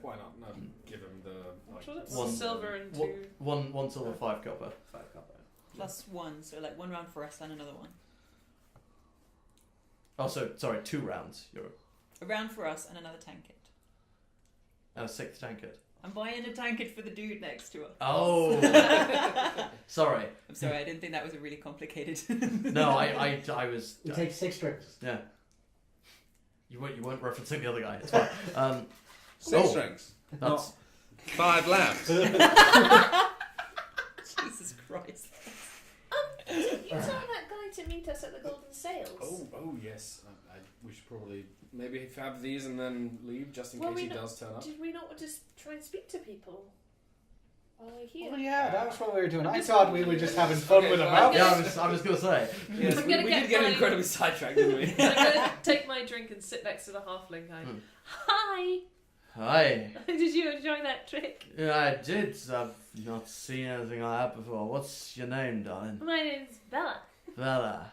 why not? No, give him the What was it? One Silver and two. One silver, 5 copper. 5 copper. Plus one, so like one round for us and another one. Oh, sorry, 2 rounds. You're A round for us and another tankard. And a 6th tankard. I'm buying a tankard for the dude next to us. Oh! Sorry. I'm sorry, I didn't think that was a really complicated. No, I was. You take 6 drinks. Yeah. You weren't referencing the other guy. It's fine. 6 drinks. That's 5 lamps. Jesus Christ. You told that guy to meet us at the Golden Sails. Oh yes. We should probably maybe have these and then leave just in Well, case we he don't- does turn up. Did we not just try and speak to people while we're here? Oh yeah, that was what we were doing. I thought we were just having fun Okay, with him. fine. yeah. I was gonna say. Yes, I'm we gonna did get my- incredibly sidetracked, didn't we? I'm gonna take my drink and sit next to the halfling guy. Hmm. Hi! Hi. Did you enjoy that trick? Yeah, I did. I've not seen anything like that before. What's your name, darling? My name's Bella. Vela.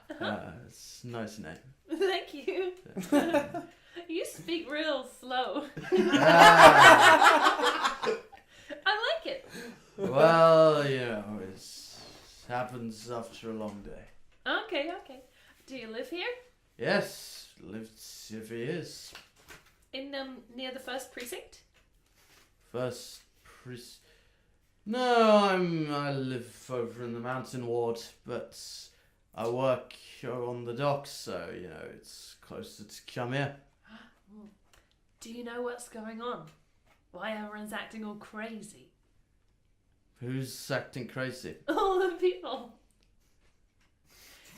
It's a nice name. Thank you. You speak real slow. Ah, I like it. well, it happens after a long day. Okay. Do you live here? Yes, lived here for years. In near the first precinct? No, I live over in the mountain ward, but I work on the docks, so it's closer to come here. Do you know what's going on? Why everyone's acting all crazy? Who's acting crazy? All the people.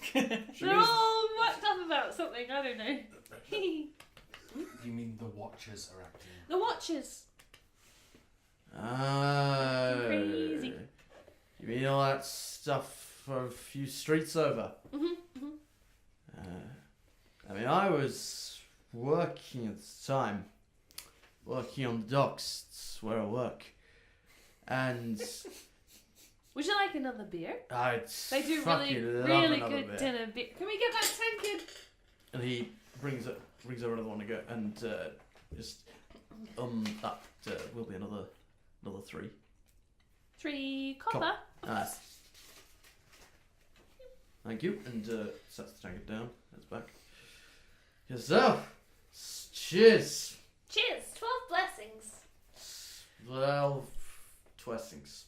Should They're we- all worked up about something, I don't know. You mean the Watchers are acting? The Watchers. Crazy. You mean all that stuff for a few streets over? Mm-hmm. I was working at the time. Working on the docks. That's where I work. And Would you like another beer? I'd They do fucking love really another good beer. dinner beer. Can we get that tankard? And he brings over another one to go, and just that will be another 3. 3 copper. Thank you, and sets the tankard down. Heads back. Yes, so cheers. Cheers. 12 blessings. 12 twessings.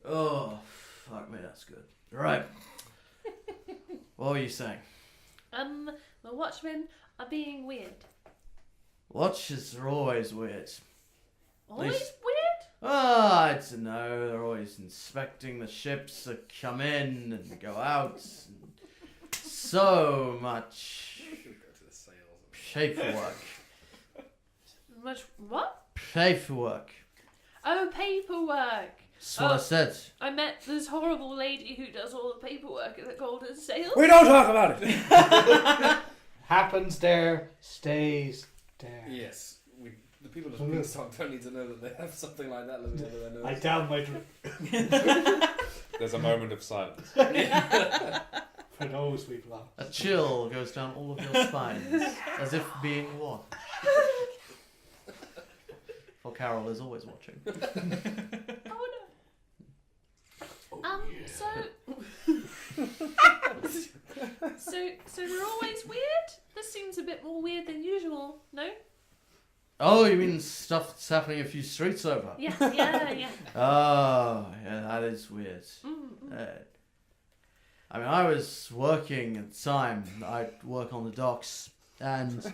Oh, fuck me, that's good. Right. What were you saying? The Watchmen are being weird. Watches are always weird. Always Least- weird? I don't know. They're always inspecting the ships that come in and go out. And so much Go to the sales. paperwork. Much what? Paperwork. Oh, paperwork. That's what I Oh. said. I met this horrible lady who does all the paperwork at the Golden Sails. We don't talk about it. Happens there, stays there. Yes, the people of Peaksdock don't need to know that they have something like that living under their nose. I down my drink. There's a moment of silence. For those we've lost. A chill goes down all of your spines, as if being watched. For Carol is always watching. Oh no. So they're always weird? This seems a bit more weird than usual, no? Oh, you mean stuff that's happening a few streets over? Yeah. Oh, yeah, that is weird. Mm. I was working at the time. I'd work on the docks, and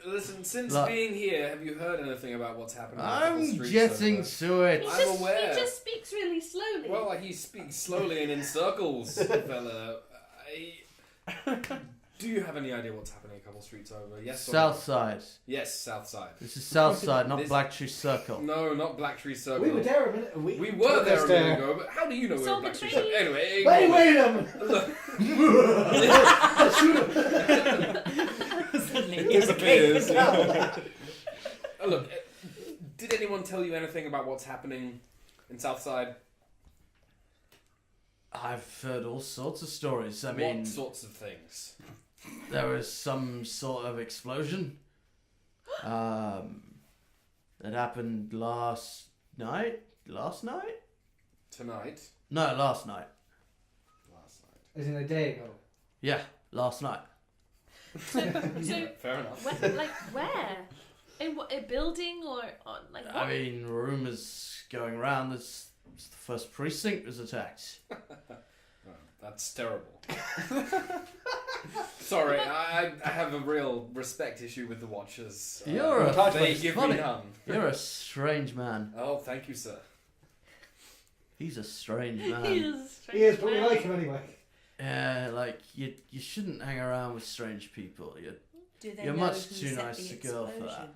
Listen, since Look. being here, have you heard anything about what's happening? in a couple I'm streets getting over? to it. I'm aware. He just speaks really slowly. Well, he speaks slowly and in circles, fella. Do you have any idea what's happening a couple streets over? Yes or no? Southside. Yes, Southside. This is Southside, not This- Black Tree Circle. No, not Black Tree Circle. We were there a minute. We were took there us a minute ago, but how do you know we were Saw in Black the Tree trees. Circle? Anyway, Wait a minute! It disappears. Look, did anyone tell you anything about what's happening in Southside? I've heard all sorts of stories. I mean, what sorts of things? there was some sort of explosion that happened last night. Last night? Tonight? No, last night. Last night. As in a day ago. Yeah, last night. So Fair enough. where? In what, a building or like? What? I mean, rumours going around that the first precinct was attacked. Oh, that's terrible. Sorry, I have a real respect issue with the Watchers. You're a they give me funny. none. You're a strange man. Oh, thank you, sir. He's a strange man. He is. He is, but we like him anyway. Yeah, like you shouldn't hang around with strange people. Do they You're know much who too set nice the a girl for explosion? that.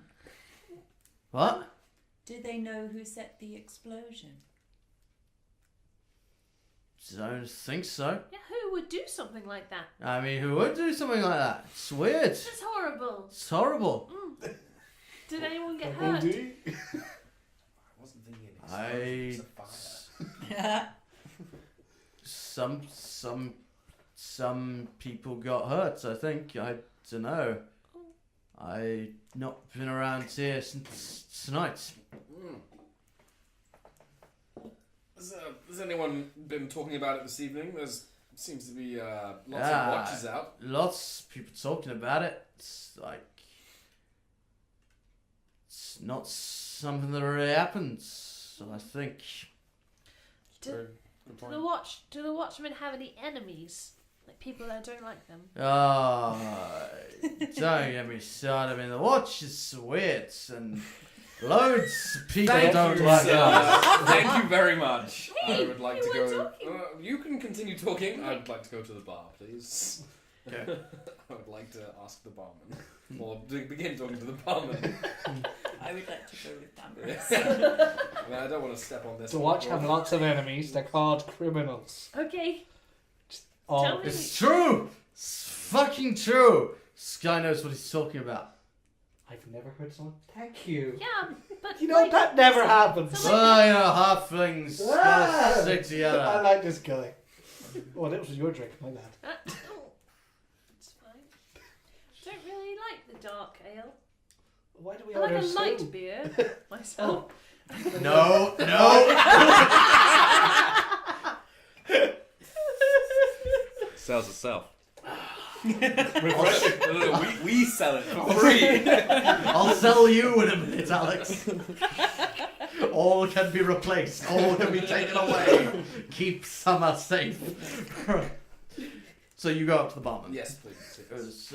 What? Do they know who set the explosion? Don't think so. Yeah, who would do something like that? I mean, who would do something like that? It's weird. That's horrible. It's horrible. Did anyone get Oh, hurt? do you? I wasn't thinking of explosions, it's a fire. Some people got hurt. I think. I don't know. I not been around here since tonight. Has anyone been talking about it this evening? There's seems to be lots of Ah. watches out. Lots of people talking about it. It's like it's not something that really happens. So I think. Do the Watchmen have any enemies? Like people that don't like them? Oh, don't get me started. I mean, the watch is weird and loads of people Thank don't you, like sir. us. Thank you very much. Hey, I would like you to were go. talking. You can continue talking. I'd like to go to the bar, please. Okay. I would like to ask the barman, or begin talking to the barman. I would like to go with Damerus. I mean, I don't want to step on this. The Watch have lots of enemies. They're called criminals. Okay. All Tell of me. them. It's true. It's fucking true. This guy knows what he's talking about. I've never heard someone. Thank you. Yeah, but You know like, that never happens. So Well, you know, halflings Ah! gotta stick I together. like this guy. Oh, that was your drink, my lad. oh, it's fine. Don't really like the dark ale. Why do we I like order a light stew? beer myself. No. Sells itself. No, we sell it for free. I'll sell you in a minute, Alex. All can be replaced. All can be taken away. Keep Summer safe. So you go up to the barman. Yes, please. It was,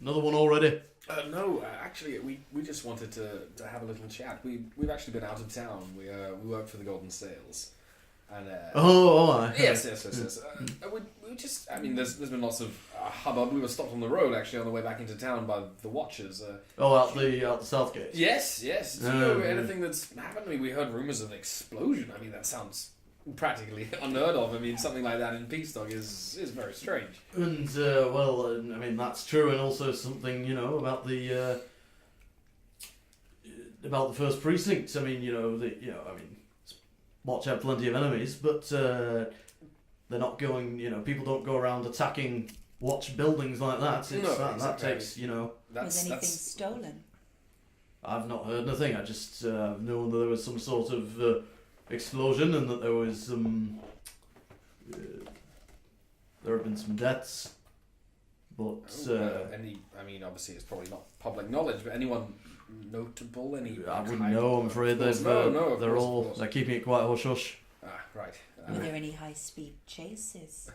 another one already. No, actually, we just wanted to have a little chat. We've actually been out of town. We work for the Golden Sails, and yes. We just, I mean, there's been lots of hubbub. We were stopped on the road actually on the way back into town by the Watchers. Out the south gate. Yes. Do you know anything that's happened? I mean, we heard rumors of an explosion. I mean, that sounds practically unheard of. I mean, something like that in Peaksdock is very strange. And I mean that's true, and also something about the first precinct. I mean, Watch have plenty of enemies, but they're not going. People don't go around attacking Watch buildings like that. It's, No, that exactly. takes Was anything stolen? I've not heard nothing. I just know that there was some sort of explosion and that there was there have been some deaths, but I mean, obviously it's probably not public knowledge, but anyone notable? I wouldn't know. I'm afraid they're they're keeping it quite hush hush. Right. Were there any high-speed chases?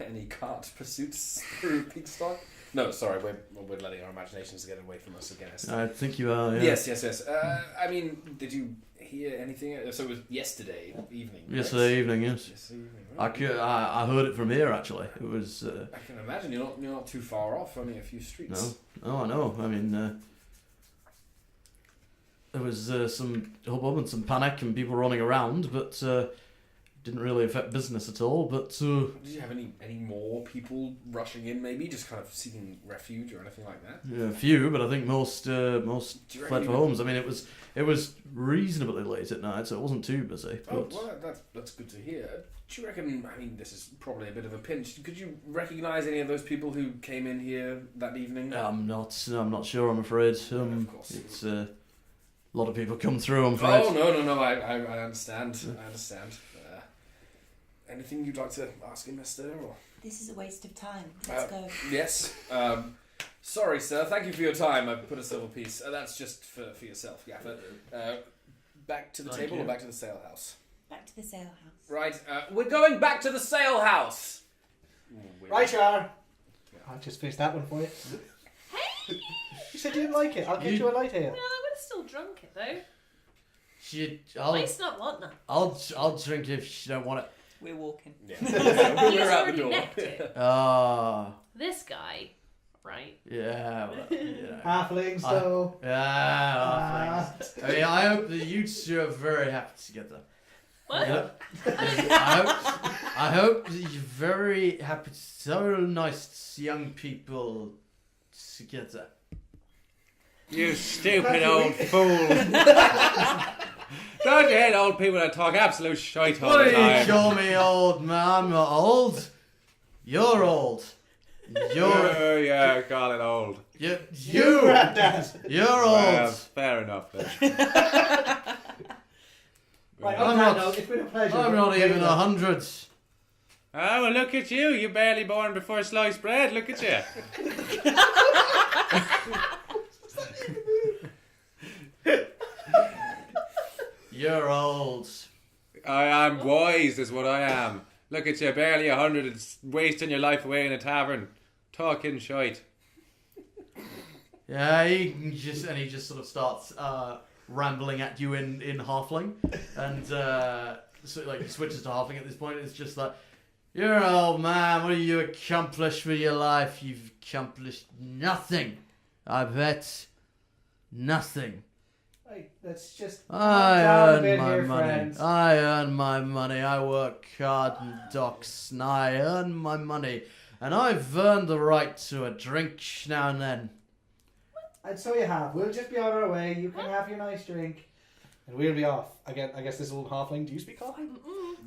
Any cart pursuits through Peaksdock? No, sorry, we're letting our imaginations get away from us again. I think you are. Yeah. Yes. I mean, did you hear anything? So it was yesterday evening. Right? Yesterday evening, yes. Yesterday evening, right? I heard it from here actually. It was. I can imagine you're not too far off. Only a few streets. No, I know. I mean, there was some hubbub and some panic and people running around, but didn't really affect business at all. But did you have any more people rushing in? Maybe just kind of seeking refuge or anything like that? yeah, a few, but I think most fled for homes. I mean, it was reasonably late at night, so it wasn't too busy. Oh, But well, that's good to hear. Do you reckon? I mean, this is probably a bit of a pinch. Could you recognise any of those people who came in here that evening? I'm not sure. I'm afraid. Of course. It's a lot of people come through. I'm afraid. Oh no! I understand. I understand. Anything you'd like to ask him, Ester? Or? This is a waste of time. Let's go. Yes. Sorry, sir. Thank you for your time. I've put a silver piece. That's just for yourself, Gaffer. Back to the Thank table you. or back to the sale house? Back to the sale house. Right. We're going back to the sale house. Right, you are. I'll just finish that one for you. Hey! You said you didn't like it. I'll get you a light ale. Well, I would have still drunk it though. Waste not, want none. I'll drink it if you don't want it. We're walking. Yeah. He's We're out the already door. necked it. This guy, right? Yeah. Well, yeah. Halflings, though. Yeah, halflings. I mean, I hope that you two are very happy together. What? Yep. I hope that you're very happy. So nice young people together. You stupid old fool. Don't you hate old people that talk absolute shite all What the do you time? call me, old man? I'm not old. You're old. Oh, yeah, call it old. You're Granddad. Well, old. fair enough then. Right, I'm on that not- note, it's been a pleasure. I'm not even 100. Oh, well, look at you. You're barely born before sliced bread. Look at you. You're old. I am wise, is what I am. Look at you, barely 100 and wasting your life away in a tavern. Talking shite. Yeah, he just sort of starts rambling at you in halfling, and so like he switches to halfling at this point. It's just like, you're an old man. What have you accomplished with your life? You've accomplished nothing. I bet nothing. Right, let's just I calm down a earn bit my here, money. friends. I earn my money. I work hard in docks, and I earn my money. And I've earned the right to a drink now and then. And so you have. We'll just be on our way. You can have your nice drink. And we'll be off. Again, I guess this old halfling. Do you speak halfling?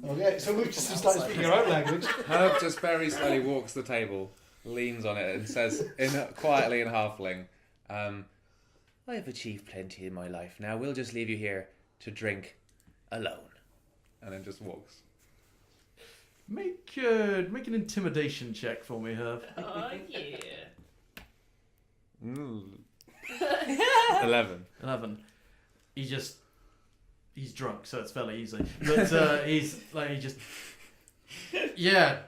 Okay, so we've just started speaking our own language. Herb just very slowly walks the table, leans on it, and says quietly in halfling, I have achieved plenty in my life. Now we'll just leave you here to drink alone. And then just walks. Make an intimidation check for me, Herb. Oh yeah. 11. 11. He's drunk, so it's fairly easy. But he's like, he just, yeah,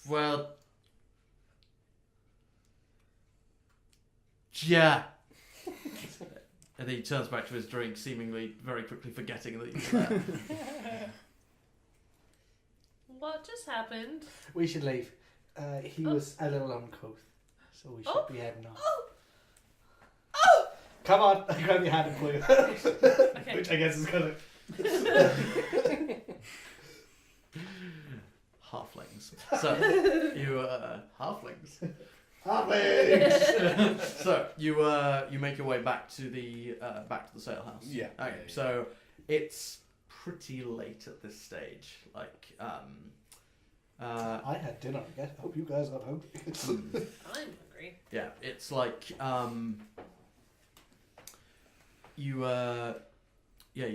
well, yeah. And then he turns back to his drink, seemingly very quickly forgetting that he's there. What just happened? We should leave. He was a little uncouth, so we should be heading off. Come on, I grab your hand and pull you. Okay. Which I guess is kind of... Halflings. So, you, halflings. Halflings! So, you make your way back to the sale house. Yeah. Okay, so it's pretty late at this stage. Like, I had dinner, I guess. I hope you guys got hungry. I'm hungry. yeah, it's like, you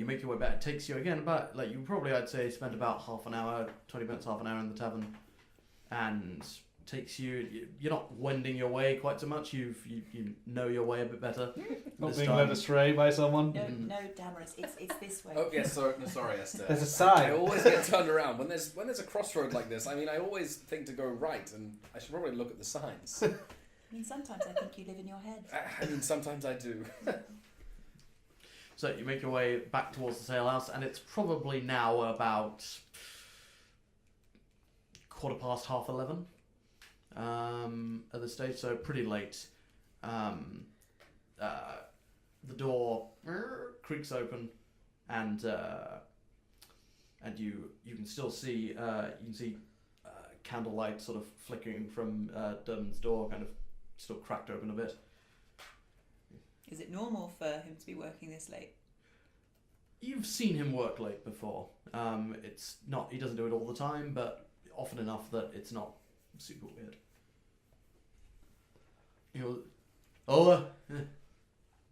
make your way back. It takes you, again, about, like, you probably, I'd say, spend about half an hour, 20 minutes, half an hour in the tavern. And takes you're not wending your way quite so much. You know your way a bit better. Not this being time. led astray by someone. No, Damerus, it's this way. Oh yes, sorry, Esther. There's a sign. I always get turned around when there's a crossroad like this. I mean, I always think to go right, and I should probably look at the signs. I mean, sometimes I think you live in your head. I mean, sometimes I do. So you make your way back towards the sale house, and it's probably now about 11:15 at this stage, so pretty late. The door creaks open, and you can still see candlelight sort of flickering from Durman's door, kind of still cracked open a bit. Is it normal for him to be working this late? You've seen him work late before. It's not. He doesn't do it all the time, but often enough that it's not super weird.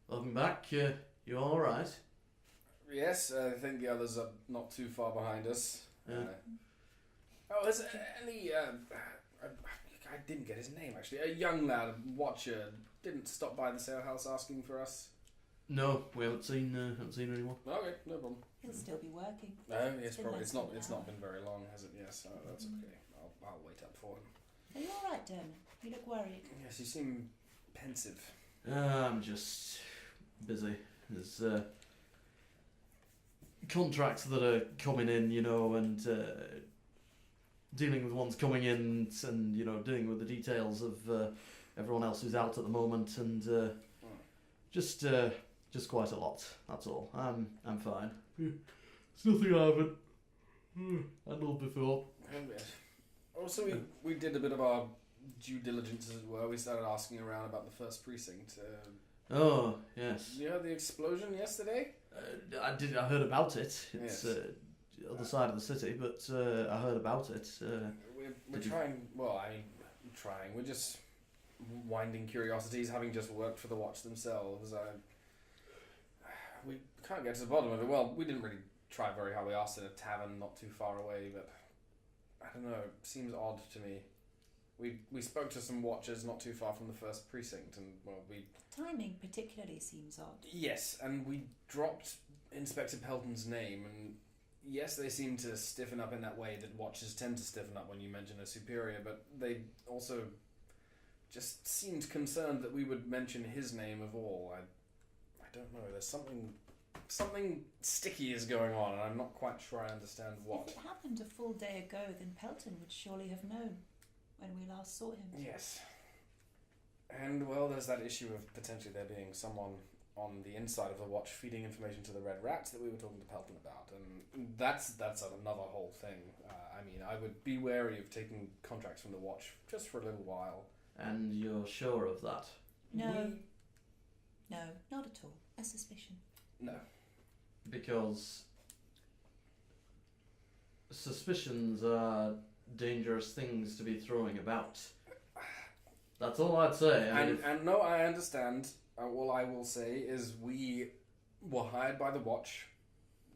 Welcome back. You all right? Yes, I think the others are not too far behind us. Yeah. Is there any I didn't get his name actually. A young lad, a watcher, didn't stop by the sale house asking for us. No, we haven't seen anyone. Okay, no problem. He'll still be working. No, yes, It's been probably. less It's than not. an It's hour. not been very long, has it? Yes, so that's okay. I'll wait up for him. Are you all right, Dermot? You look worried. Yes, you seem pensive. I'm just busy. There's contracts that are coming in, and dealing with ones coming in, and dealing with the details of everyone else who's out at the moment, and just quite a lot. That's all. I'm fine. It's nothing I haven't handled before. Also, we did a bit of our due diligence, as it were. We started asking around about the first precinct. Oh yes. You heard the explosion yesterday? I did. I heard about it. It's Yes. The other side of the city, but I heard about it. We're Did you- trying. Well, I mean, trying. We're just winding curiosities, having just worked for the Watch themselves. We can't get to the bottom of it. Well, we didn't really try very hard. We asked in a tavern not too far away, but I don't know. It seems odd to me. We spoke to some watchers not too far from the first precinct, and Timing particularly seems odd. yes, and we dropped Inspector Pelton's name, and yes, they seem to stiffen up in that way that watchers tend to stiffen up when you mention a superior, but they also just seemed concerned that we would mention his name of all. I don't know. There's something sticky is going on, and I'm not quite sure I understand what. If it happened a full day ago, then Pelton would surely have known when we last saw him. Yes. And, well, there's that issue of potentially there being someone on the inside of the Watch feeding information to the Red Rats that we were talking to Pelton about, and that's another whole thing. I mean, I would be wary of taking contracts from the Watch just for a little while. And you're sure of that? No, not at all. A suspicion. No. Because suspicions are dangerous things to be throwing about. That's all I'd say. And no, I understand. All I will say is we were hired by the Watch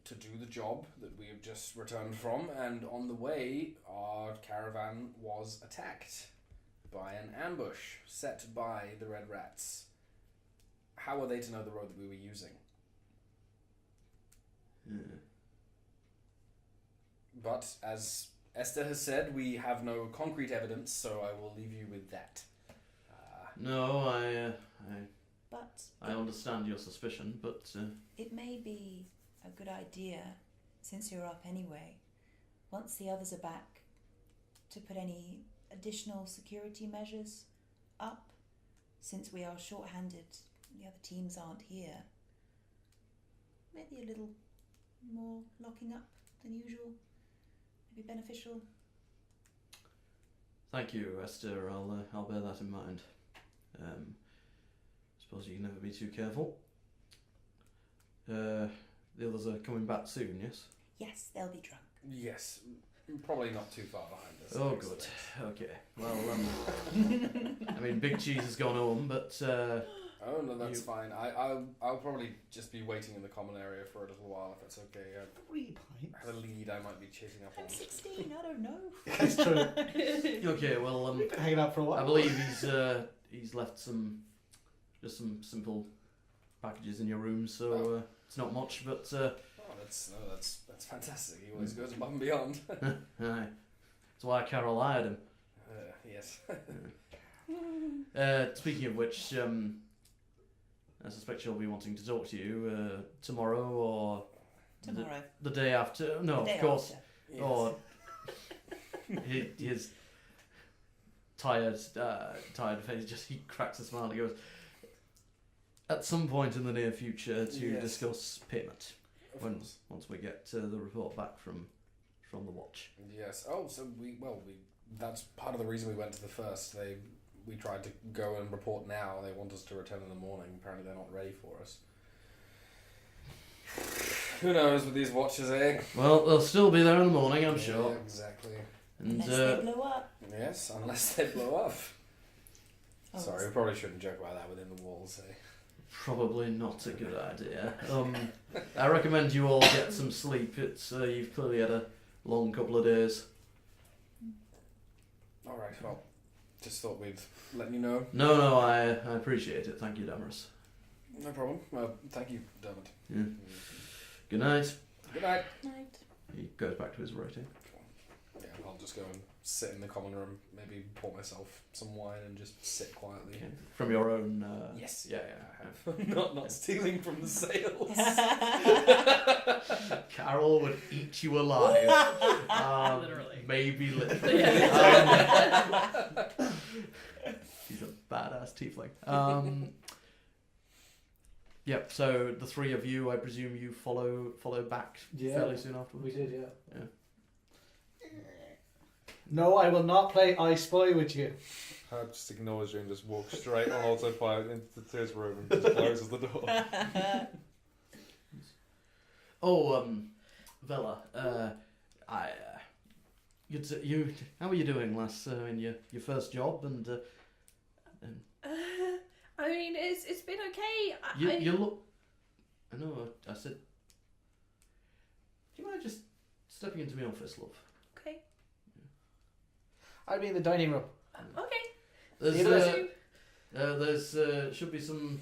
to do the job that we have just returned from, and on the way, our caravan was attacked by an ambush set by the Red Rats. How are they to know the road that we were using? But, as Ester has said, we have no concrete evidence, so I will leave you with that. No, But I understand your suspicion, but it may be a good idea, since you're up anyway, once the others are back, to put any additional security measures up, since we are short-handed, the other teams aren't here. Maybe a little more locking up than usual would be beneficial. thank you, Esther. I'll bear that in mind. Suppose you can never be too careful. The others are coming back soon, yes? Yes, they'll be drunk. Yes, probably not too far behind us. Oh, I good. expect. Okay. Well, I mean, Big Cheese has gone home, but Oh no, that's fine. I'll probably just be waiting in the common area for a little while if that's okay. 3 I pints. have a lead I might be chasing up on. I'm 16, I don't know. That's true. okay. Well, Hanging out for a while. I believe he's left some simple packages in your room, so it's not much, but Oh, that's fantastic. He always goes above and beyond. aye. That's why Carol hired him. Yes. Speaking of which, I suspect she'll be wanting to talk to you tomorrow or Tomorrow. the day after. No, The day of course. after. Yes. Or his tired face. He cracks a smile and he goes, at some point in the near future to Yes. discuss payment Of when course. once we get the report back from the watch. Yes. Oh, so we that's part of the reason we went to the first. We tried to go and report now. They want us to return in the morning. Apparently they're not ready for us. Who knows with these watches, eh? Well, they'll still be there in the morning, I'm sure. Yeah, exactly. And Unless they blow up. Yes, unless they blow up. Oh, Sorry, we probably shouldn't joke about that within the walls, eh? probably not a good idea. I recommend you all get some sleep. It's you've clearly had a long couple of days. Alright, well, just thought we'd let you know. No, I appreciate it. Thank you, Damerus. No problem. Well, thank you, Dermot. Yeah. Good night. Good night. Night. He goes back to his writing. Yeah, I'll just go and sit in the common room, maybe pour myself some wine and just sit quietly. Okay. From your own. Yes. Yeah, I have. not stealing from the sales. Carol would eat you alive. Literally. Maybe literally. He's a badass tiefling. Yep. So the three of you, I presume, you follow back fairly soon afterwards. We did, yeah. Yeah. No, I will not play I Spy with you. I just ignores you and just walks straight on autopilot into his room and just closes the door. Vela, you, how are you doing, lass? In your first job and. I mean, it's been okay. You look. I know. I said. Do you mind just stepping into my office, love? Okay. I'll be in the dining room. Okay. There's should be some,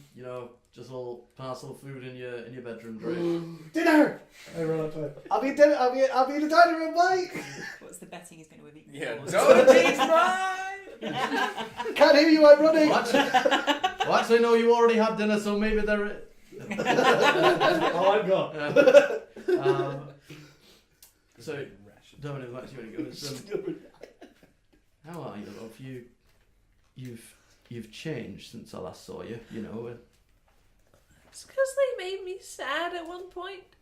just a little parcel of food in your bedroom, Drake. Dinner! I run up to it. I'll be in the dining room, bye! What's the betting he's going to eat? Yeah, Can't hear you, I'm running! Well, actually, no, you already had dinner, so maybe there. Oh, I'm gone. So, Dominic, back to you when he goes. How are you, love? You've changed since I last saw you. It's because they made me sad at one point,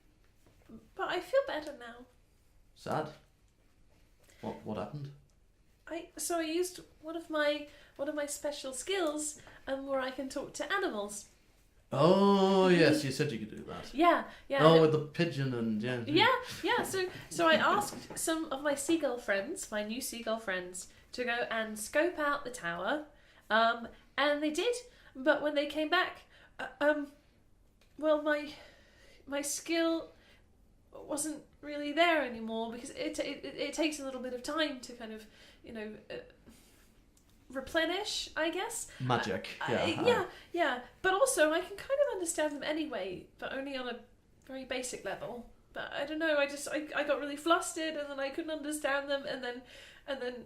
but I feel better now. Sad. What happened? I used one of my special skills, where I can talk to animals. Oh yes, you said you could do that. Yeah. Oh, with the pigeon and Yeah. So I asked some of my seagull friends, my new seagull friends, to go and scope out the tower, and they did. But when they came back, well, my skill wasn't really there anymore because it takes a little bit of time to kind of replenish, I guess. Magic. Yeah. But also, I can kind of understand them anyway, but only on a very basic level. But I don't know. I got really flustered, and then I couldn't understand them, and then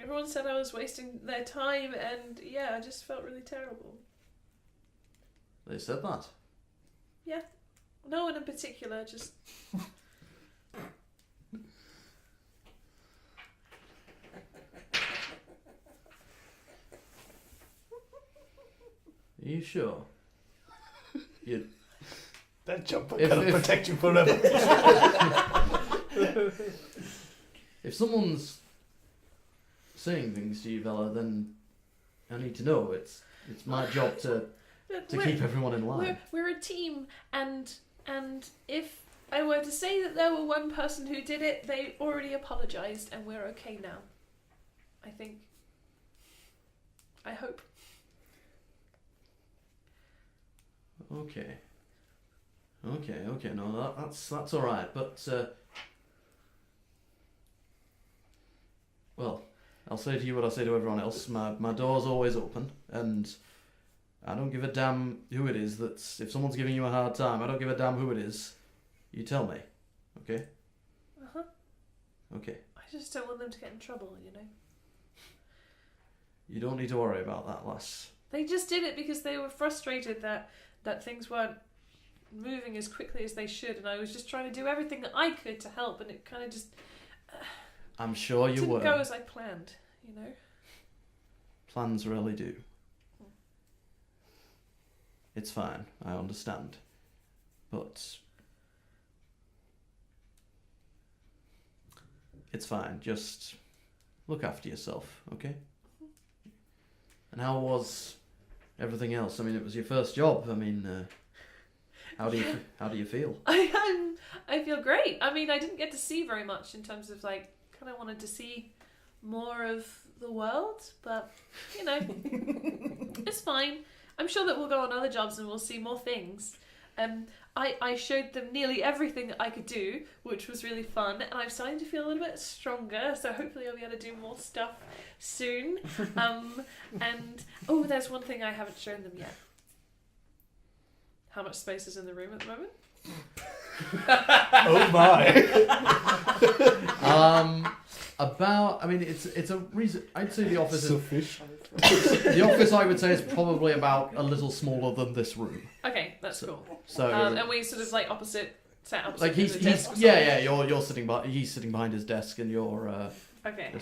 everyone said I was wasting their time, and yeah, I just felt really terrible. They said that. Yeah. No one in particular, just. Are you sure? That jumper cannot protect you forever. If someone's saying things to you, Vela, then I need to know. It's my job to keep everyone in line. We're a team, and if I were to say that there were one person who did it, they already apologised, and we're okay now. I think. I hope. Okay. No, that's all right. But well, I'll say to you what I say to everyone else. My door's always open, and I don't give a damn who it is. If someone's giving you a hard time, I don't give a damn who it is. You tell me, okay? Okay. I just don't want them to get in trouble, You don't need to worry about that, lass. They just did it because they were frustrated that things weren't moving as quickly as they should, and I was just trying to do everything that I could to help, and it kind of just I'm sure you didn't were. go as I planned, Plans really do. It's fine, I understand. But it's fine, just look after yourself, okay? And how was everything else? I mean, it was your first job. I mean, how do you feel? I feel great. I mean, I didn't get to see very much in terms of kind of wanted to see more of the world, but it's fine. I'm sure that we'll go on other jobs and we'll see more things. I showed them nearly everything that I could do, which was really fun, and I'm starting to feel a little bit stronger, so hopefully I'll be able to do more stuff soon. And there's one thing I haven't shown them yet. How much space is in the room at the moment? Oh my! It's a reason. I'd say the office is Sufficient. the office. I would say is probably about a little smaller than this room. Okay, that's cool. So And we sort of like opposite, sat opposite like the he's desk or yeah. You're sitting he's sitting behind his desk, and you're. Okay.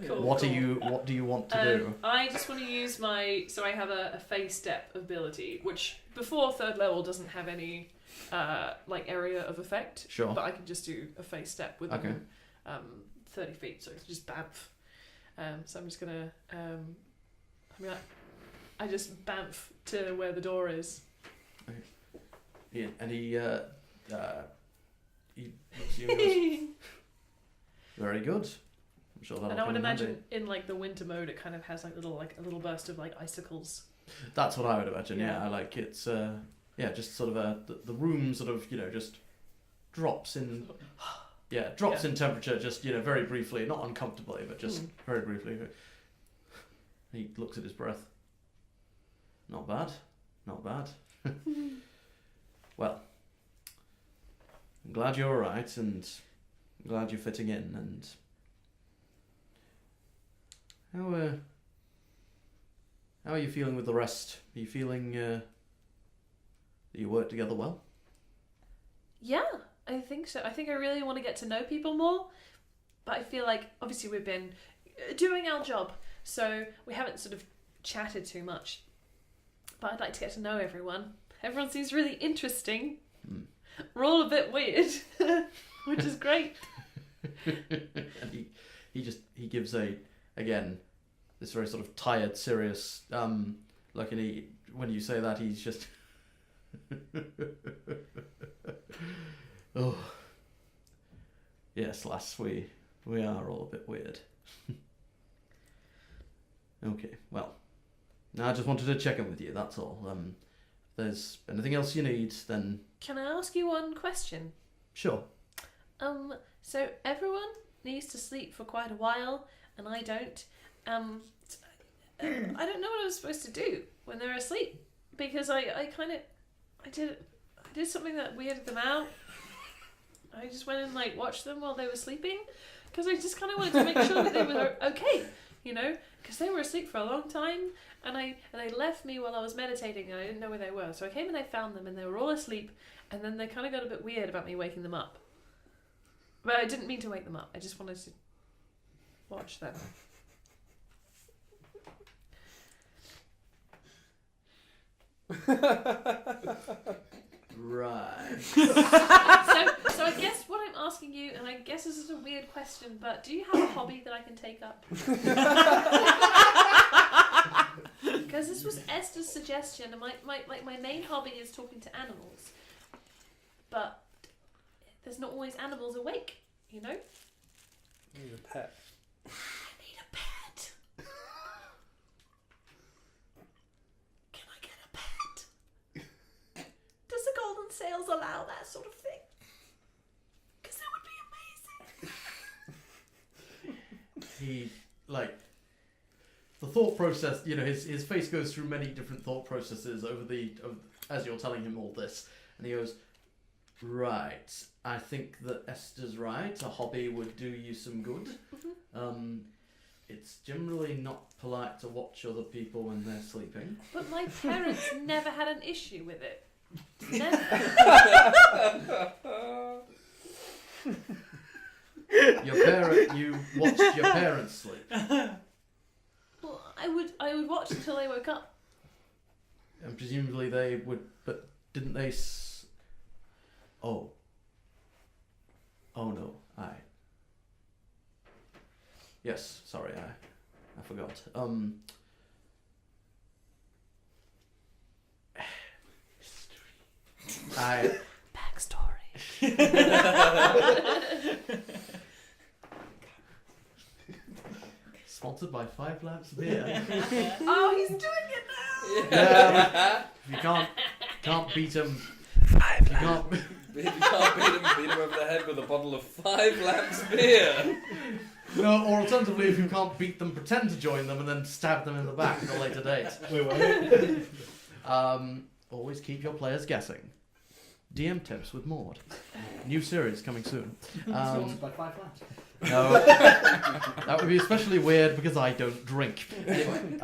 Cool. What do you want to do? I just want to use so I have a phase step ability, which before 3rd level doesn't have any area of effect. Sure. But I can just do a phase step within 30 feet, so it's just bamf. So I'm just gonna I just bamf to where the door is. Okay. Yeah, and he looks at you and goes, very good. I'm sure that'll And I would come in handy. imagine in like the winter mode, it kind of has like a little burst of like icicles. That's what I would imagine. Yeah. Yeah, like it's just sort of the room sort of just drops in. Yeah, drops in temperature just very briefly, not uncomfortably, but just very briefly. He looks at his breath. Not bad, not bad. Well, I'm glad you're alright, and I'm glad you're fitting in. And how are you feeling with the rest? Are you feeling that you work together well? Yeah, I think so. I think I really want to get to know people more, but I feel like obviously we've been doing our job, so we haven't sort of chatted too much. But I'd like to get to know everyone. Everyone seems really interesting. We're all a bit weird, which is great. And he gives this very sort of tired, serious look, and when you say that, he's just oh yes, lass, we are all a bit weird. Okay, well, I just wanted to check in with you, that's all. If there's anything else you need, then Can I ask you one question? sure. So everyone needs to sleep for quite a while, and I don't. I don't know what I was supposed to do when they're asleep, because I did something that weirded them out. I just went and like watched them while they were sleeping, because I just kind of wanted to make sure that they were okay, because they were asleep for a long time, and they left me while I was meditating, and I didn't know where they were. So I came and I found them, and they were all asleep, and then they kind of got a bit weird about me waking them up. But I didn't mean to wake them up. I just wanted to watch them. Right. So I guess what I'm asking you, and I guess this is a weird question, but do you have a hobby that I can take up? Because this was Esther's suggestion, and my main hobby is talking to animals. But there's not always animals awake, Need a pet. I need a pet. Can I get a pet? Does the Golden Sails allow that sort of thing? Because that would be amazing. He the thought process, his face goes through many different thought processes as you're telling him all this, and he goes, right, I think that Esther's right, a hobby would do you some good. It's generally not polite to watch other people when they're sleeping. But my parents never had an issue with it. Never. You watched your parents sleep. Well, I would watch until they woke up. And presumably they would, but didn't they Oh no, yes, sorry, I forgot. Backstory. Sponsored by Five Lamps Beer. Oh, he's doing it now. Yeah, you can't beat him. You can't. If you can't beat him over the head with a bottle of 5 Lamps beer. No, or alternatively, if you can't beat them, pretend to join them and then stab them in the back at a later date. Always keep your players guessing. DM tips with Maude. New series coming soon. Sponsored by 5 Lamps. No, that would be especially weird because I don't drink. Anyway,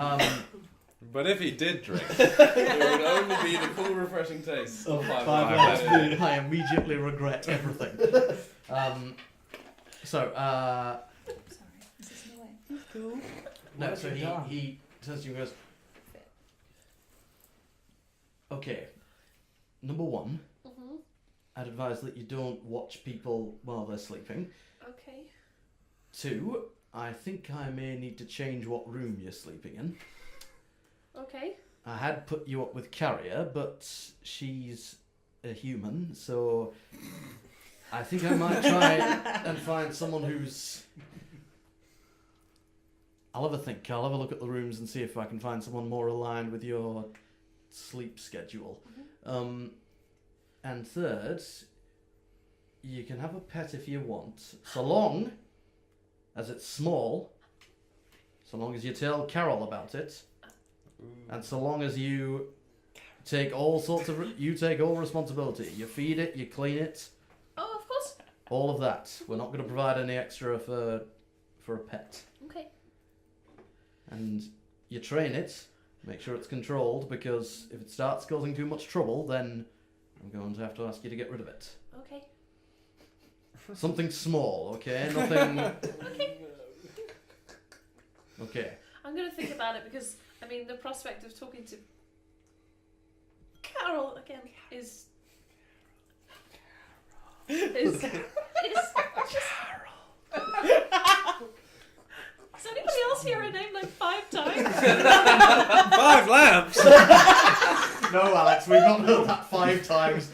But if he did drink, It would only be the cool, refreshing taste of 5 Five Lamps Lamps beer. I immediately regret everything. So, Sorry, is this in the way? Cool. no, so he turns to you and goes, okay, number 1, Mm-hmm. I'd advise that you don't watch people while they're sleeping. Okay. 2, I think I may need to change what room you're sleeping in. Okay. I had put you up with Carrier, but she's a human, so I think I might try and find someone who's... I'll have a think. I'll have a look at the rooms and see if I can find someone more aligned with your sleep schedule. And 3rd, you can have a pet if you want, so long as it's small, so long as you tell Carol about it, and so long as you take all sorts of you take all responsibility. You feed it, you clean it, Oh, of course. all of that. We're not going to provide any extra for a pet. Okay. And you train it, make sure it's controlled, because if it starts causing too much trouble, then I'm going to have to ask you to get rid of it. Okay. Something small, okay? Nothing. Okay. Okay. I'm going to think about it because, I mean, the prospect of talking to Carol again is just... Has anybody else hear her name like 5 times? 5 Lamps. No, Alex, we've not heard that 5 times.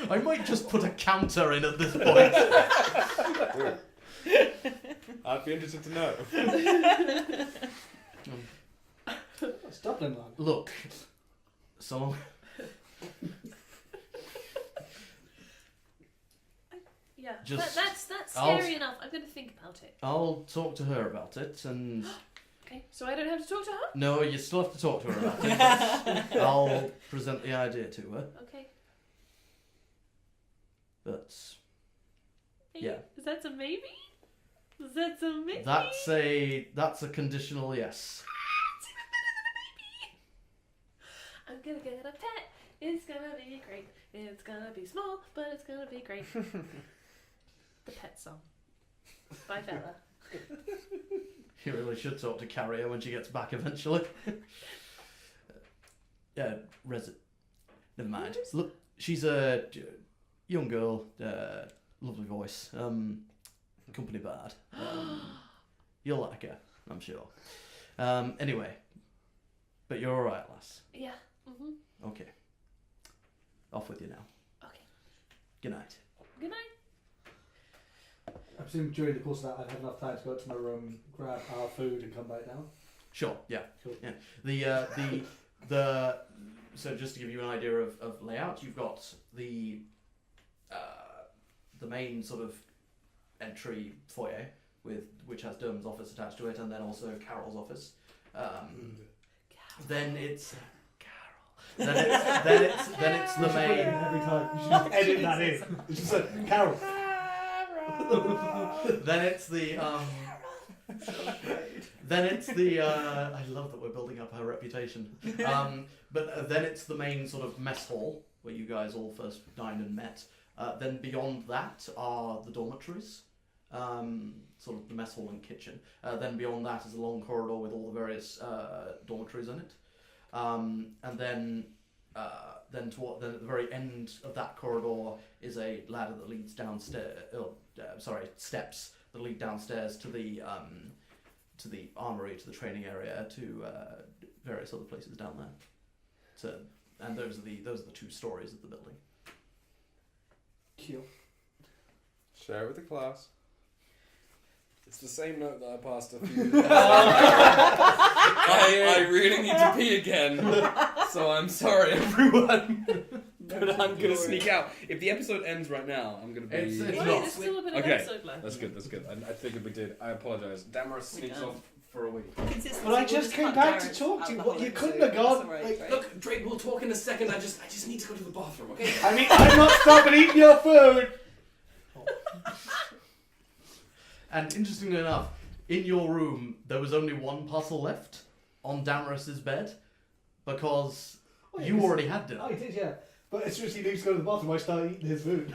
I might just put a counter in at this point. I'd be interested to know. It's Dublin long. Look, so Yeah, Just- that's I'll- scary enough. I'm going to think about it. I'll talk to her about it, and Okay, so I don't have to talk to her? no, you still have to talk to her about it. But I'll present the idea to her, Okay. but Hey, Yeah. Is that a maybe? Is that a maybe? that's a conditional yes. I'm gonna get a pet. It's gonna be great. It's gonna be small, but it's gonna be great. The pet song by Bella. You really should talk to Carrier when she gets back eventually. Yeah, never mind. Look, she's a young girl, lovely voice, company bad. You'll like her, I'm sure. Anyway, but you're alright, lass. Yeah. Mhm. Okay. Off with you now. Okay. Good night. Good night. I presume during the course of that I've had enough time to go to my room, grab our food and come back down. Sure, yeah. Cool. Yeah. So just to give you an idea of layout, you've got the main sort of entry foyer which has Dermot's office attached to it, and then also Carol's office. Then it's Carol. Then it's the main. Every time. You should just edit that in. It's just like, Carol. Then it's the I love that we're building up her reputation. But then it's the main sort of mess hall where you guys all first dined and met. Then beyond that are the dormitories, sort of the mess hall and kitchen. Then beyond that is a long corridor with all the various dormitories in it. And then at the very end of that corridor is a ladder that leads downstairs. Steps that lead downstairs to the armory, to the training area, to various other places down there. So, and those are the 2 stories of the building. Cute. Share it with the class. It's the same note that I passed a few minutes ago. I really need to pee again, so I'm sorry, everyone. But I'm gonna sneak out. If the episode ends right now, I'm gonna be. It's Wait, not. there's still a bit of Okay. episode left. That's good. That's good. I figured we did. I apologise. Damerus sneaks off for a week. Consistency, But I we'll just came cut back to Darren talk out to you. the What whole you couldn't episode. have gone. That's all right, Like, right? Look, Drake, we'll talk in a second. I just need to go to the bathroom. Okay. I mean, I'm not stopping eating your food. And interestingly enough, in your room there was only one puzzle left on Damerus's bed because you already had dinner. I did, yeah. But as soon as he leaves to go to the bathroom, I start eating his food.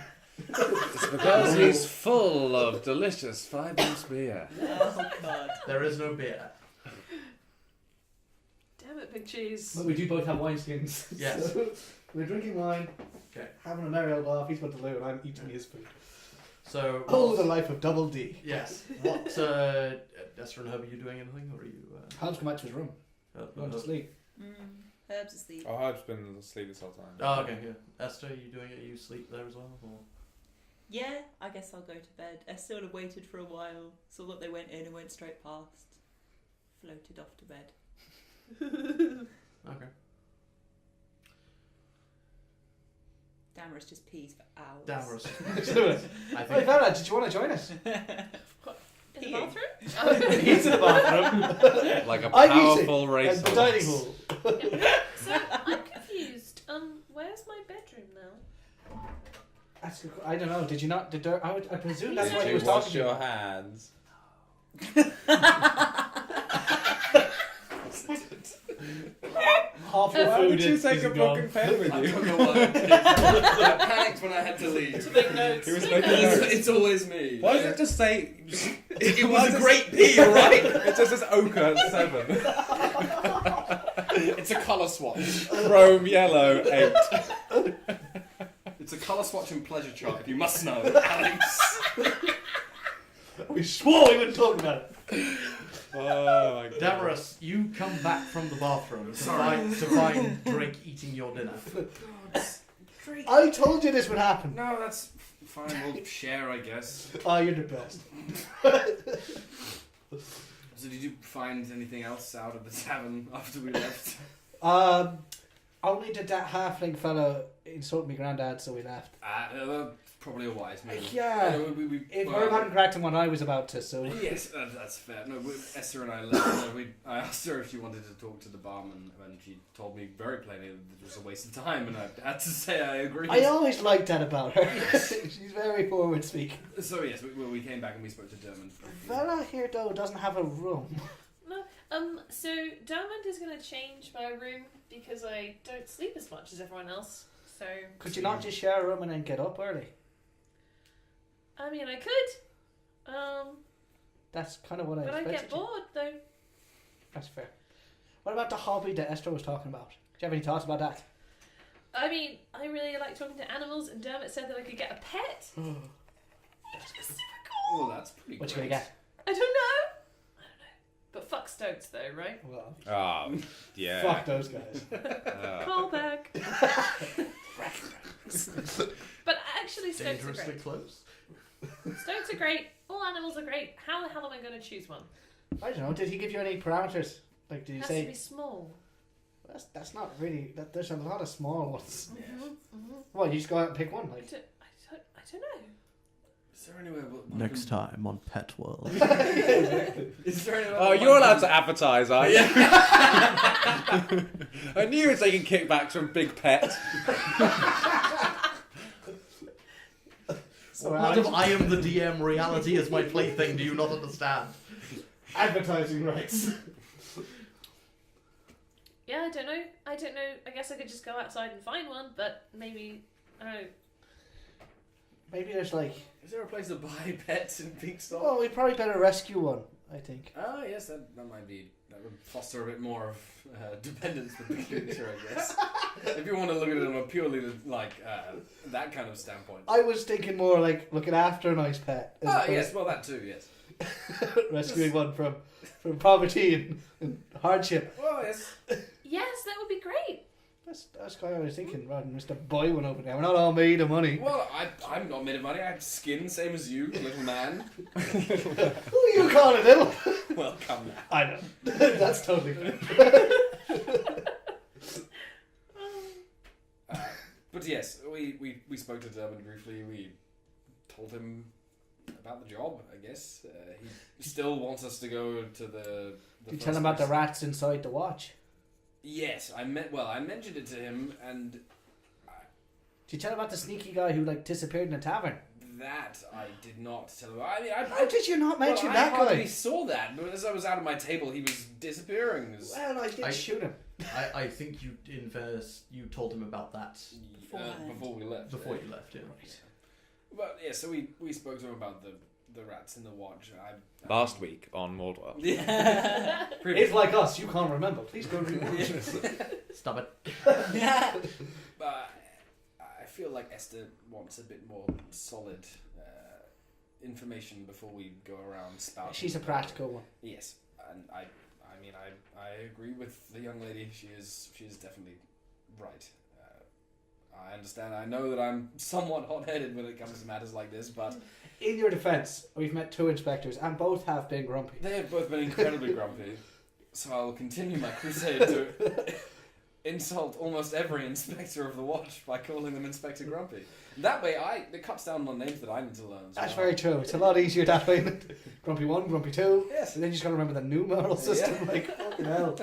It's because he's full of delicious 5-ounce beer. Oh god. There is no beer. Damn it, Big Cheese. But we do both have wineskins. Yes. So we're drinking wine, Okay. having a merry old laugh. He's got the loo, and I'm eating his food. So Oh, the life of Double D. yes. What Ester and Herb, are you doing anything or are you Hans come out to his room. Going to sleep. Herbs asleep. Oh, I've been asleep this whole time. Oh, okay, yeah. Esther, are you doing it? Are you sleep there as well? Or? Yeah, I guess I'll go to bed. I sort of waited for a while, saw that they went in and went straight past. Floated off to bed. Okay. Damerus just pees for hours. Damerus. I Hey, think Vera, did you want to join us? In the Peeing. bathroom? He's in the bathroom. Like a I'm eating powerful at racehorse. the dining hall. So, I'm confused. Where's my bedroom now? That's good. I don't know. Did you not? I presume that's Did what he you was wash talking to. your hands? Half your Why food would you is take a gone. fucking pen with I you? don't know why I did. I panicked when I had to leave. Big notes. He was Big making notes. notes. It's always me. Why does it just say... It was a great pee, alright? It just says ochre 7. It's a colour swatch. Chrome yellow 8. It's a colour swatch and pleasure chart, if you must know, Alex. We swore we wouldn't talk about it. Oh my god. Damerus, you come back from the bathroom to Sorry. find Drake eating your dinner. I told you this would happen. No, that's fine. We'll share, I guess. Oh, you're the best. So did you find anything else out of the tavern after we left? Only did that halfling fellow insult me granddad, so we left. Probably a wise move. Yeah. If Herb hadn't cracked him when I was about to, so... Yes, that's fair. No, Esther and I left. I asked her if she wanted to talk to the barman, and she told me very plainly that it was a waste of time, and I had to say I agreed. I always liked that about her. She's very forward speaking. So yes, we came back and we spoke to Dermot. Vela here, though, doesn't have a room. So Diamond is going to change my room because I don't sleep as much as everyone else. So Could you not just share a room and then get up early? I mean, I could. That's kind of what I But I expected. get bored though. That's fair. What about the hobby that Esther was talking about? Do you have any thoughts about that? I mean, I really like talking to animals, and Dermot said that I could get a pet. Which is super cool. Oh, that's pretty. What you great. gonna get? I don't know. But fuck Stoats though, right? Well, Oh, yeah. fuck those guys. Call back. But actually, Stoats are Dangerously great. close. Stoats are great. All animals are great. How the hell am I going to choose one? I don't know. Did he give you any parameters? Like, did It he has say to be small. that's not really? There's a lot of small ones. Mm-hmm. Well, you just go out and pick one. I Like, don't know. Is there anywhere? Next time on Pet World. Is there anywhere? Oh, you're allowed to advertise, are you? I knew you were taking kickbacks from Big Pet. so What part of I am the DM reality is my plaything do you not understand? advertising rights. Yeah, I don't know. I guess I could just go outside and find one, but maybe I don't know. Maybe there's like. Is there a place to buy pets in Peaksdock? Well, we probably better rescue one. I think. Oh yes, that might be. That would foster a bit more of dependence with the creature, I guess. If you want to look at it on a purely like that kind of standpoint. I was thinking more like looking after a nice pet. as Oh opposed yes, well that too, yes. rescuing one from poverty and hardship. Well yes. Yes, that would be great. That's kind of what I was thinking, rather than Mr. Buy one over there. We're not all made of money. Well, I'm not made of money. I have skin, same as you, little man. Who are you calling little? Well, come now. I know. That's totally fair. But yes, we spoke to Dermot briefly. We told him about the job, I guess. He still wants us to go to the Did you tell him about the rats inside the watch? Yes, I mentioned it to him, and Did you tell him about the sneaky guy who disappeared in the tavern? that I did not tell him. I mean, How did you not mention well, that I hardly guy? saw that, but as I was out of my table, he was disappearing. Well, I did shoot him. I think you, in fairness, you told him about that Before we left. before you left. Yeah. Right. But yeah, so we spoke to him about the rats in the watch. Last week on MaudeWorld. Yeah. If like us, you can't remember. Please go rewatch. Stop it. But I feel like Esther wants a bit more solid information before we go around spouting. She's a practical one. Yes, and I mean I agree with the young lady. She is definitely right. I understand. I know that I'm somewhat hot-headed when it comes to matters like this, but In your defence, we've met 2 inspectors, and both have been grumpy. they have both been incredibly grumpy. So I'll continue my crusade to insult almost every inspector of the watch by calling them Inspector Grumpy. That way, it cuts down on names that I need to learn. That's very true. It's a lot easier that way. Grumpy 1, Grumpy 2. Yes. And then you just got to remember the numeral system. Fucking hell.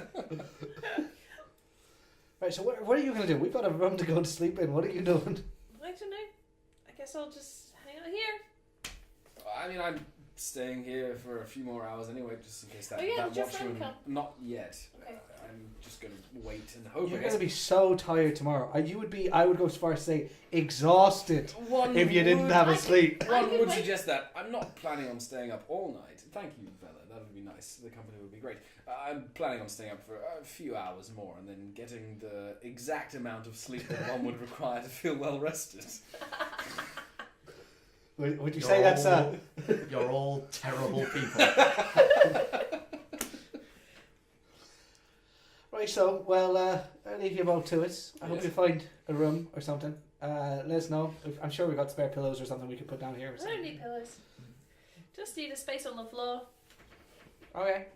Right, so what are you going to do? We've got a room to go to sleep in. What are you doing? I don't know. I guess I'll just hang out here. I mean, I'm staying here for a few more hours anyway, just in case that, Oh, yeah, that did your friend watchman... come? Not yet. Okay. I'm just going to wait and hope. You're I going guess. to be so tired tomorrow. I would go as far as to say exhausted One if you didn't would- have a sleep. I One could would wait. suggest that. I'm not planning on staying up all night. Thank you, Vela. That would be nice. The company would be great. I'm planning on staying up for a few hours more and then getting the exact amount of sleep that one would require to feel well rested. Would you You're say that's all- You're all terrible people. Right, so, well, I'll leave you both to it. I hope Yes. you find a room or something. Let us know. I'm sure we've got spare pillows or something we could put down here. Or I something. don't need pillows. Just need a space on the floor. Okay.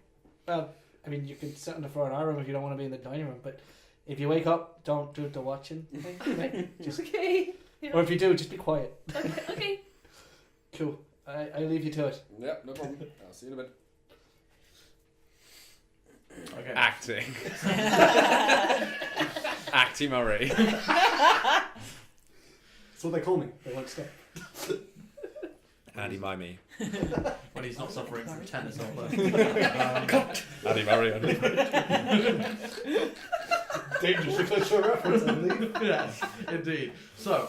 Well, I mean, you can sit on the floor in our room if you don't want to be in the dining room, but if you wake up, don't do the watching thing. Right? Just, Okay. Yeah. or if you do, just be quiet. Okay. Cool. I'll leave you to it. Yep, no problem. I'll see you in a bit. Okay. Acting. Acting Murray. That's what they call me. They won't stop. Andy Mimey. When he's not suffering from tennis elbow. Andy Murray. Dangerously close to a reference, I believe. Yes, indeed. So,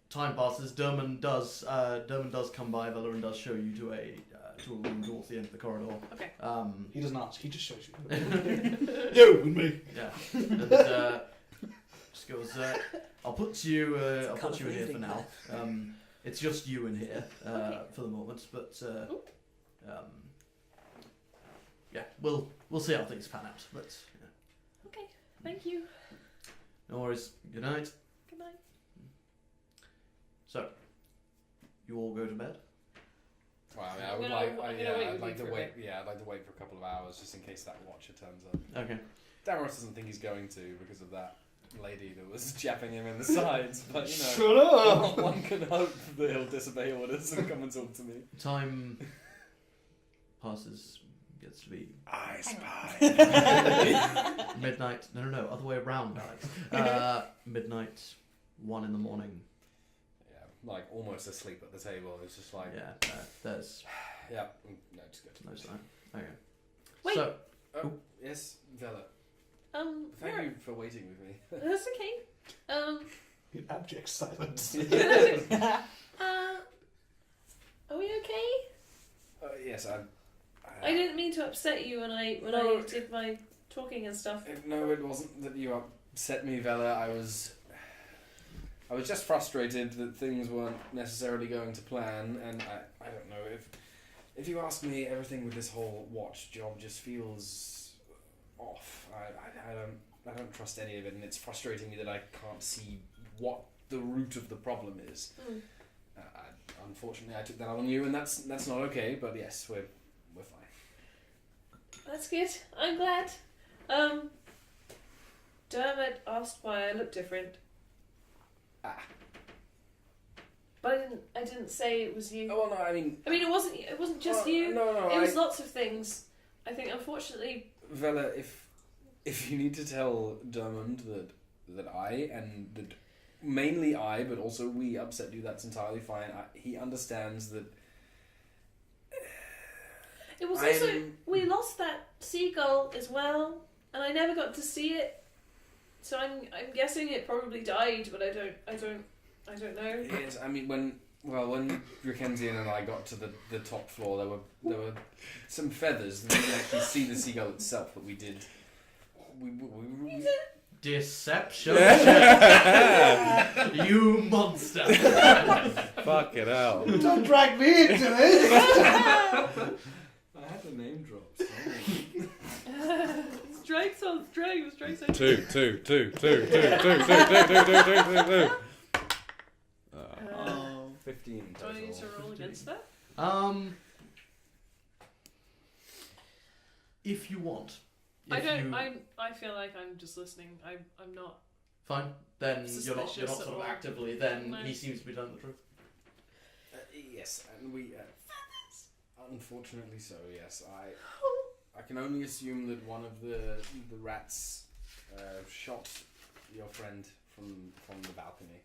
time passes. Dermot does come by. Vela and does show you to a room towards the end of the corridor. Okay. He does not. He just shows you. You and me. Yeah. And just goes. I'll put you in here for now. It's just you in here for the moment, but yeah, we'll see how things pan out. But yeah. Okay. Thank you. No worries. Good night. Good night. So, you all go to bed. Well, I mean, I'm I'd gonna like to wait wait. Yeah, I'd like to wait for a couple of hours just in case that watcher turns up. Okay. Damerus doesn't think he's going to because of that lady that was japping him in the sides, but you know, Shut up! one can hope that he'll disobey orders and come and talk to me. Time passes. Gets to be I spy. midnight. No, other way around, Alex. Midnight, 1 in the morning. Yeah, like almost asleep at the table. It's just like, Yeah, there's yeah, no, just go to no sign. Okay. Wait. So, Oh, yes, Vela. Thank where- you for waiting with me. That's okay. In abject silence. Are we okay? Yes, I didn't mean to upset you when I No. did my talking and stuff. No, it wasn't that you upset me, Vela. I was just frustrated that things weren't necessarily going to plan, and I don't know if you ask me, everything with this whole watch job just feels off. trust any of it, and it's frustrating me that I can't see what the root of the problem is. Unfortunately, I took that on you, and that's not okay. But yes, we're fine. That's good. I'm glad. Dermot asked why I look different. But I didn't say it was you. Oh well, no, I mean, it wasn't just you. No, it was lots of things. I think, unfortunately, Vela, if you need to tell Dermot that I and that mainly I, but also we upset you, that's entirely fine. He understands that. It was also we lost that seagull as well, and I never got to see it. So I'm guessing it probably died, but I don't know. Yes, I mean when Rickensian and I got to the top floor, there were some feathers. We didn't actually see the seagull itself, but we did. We Deception. You monster. Fuck it out. Don't drag me into this. I had the name drop. Drake's on Drake's. Two. 15. Do I need to roll against that? If you want. I don't. I feel like I'm just listening. I'm not. Fine. Then you're not Suspicious sort at of all. actively. Then No. he seems to be telling the truth. Yes, and we. Unfortunately, so yes. I can only assume that one of the rats shot your friend from the balcony.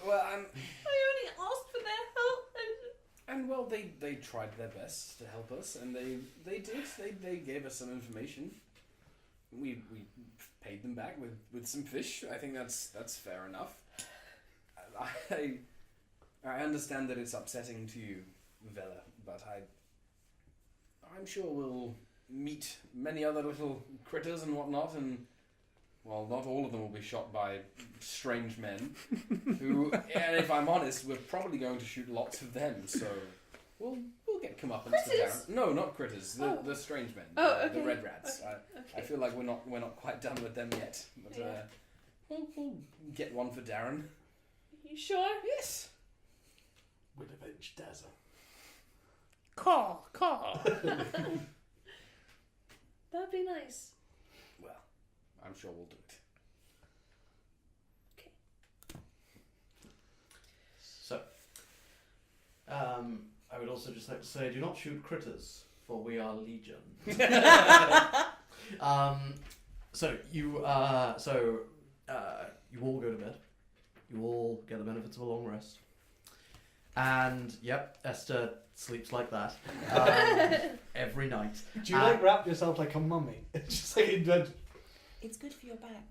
Well, I only asked for their help. and well, they tried their best to help us, and they did. They gave us some information. We paid them back with some fish. I think that's fair enough. I understand that it's upsetting to you, Vela, but I'm sure we'll meet many other little critters and whatnot, and well, not all of them will be shot by strange men. Who, and if I'm honest, we're probably going to shoot lots of them. So we'll get comeuppance to Darren. No, not critters. The strange men. Oh, okay. The red rats. Okay. I feel like we're not quite done with them yet. But we'll get one for Darren. You sure? Yes. We'll avenge Dazza. Caw. That'd be nice. Well, I'm sure we'll do it. So, I would also just like to say, do not shoot critters, for we are legion. So you all go to bed. You all get the benefits of a long rest. And yep, Esther sleeps like that every night. Do you wrap yourself like a mummy? It's just like It's good for your back.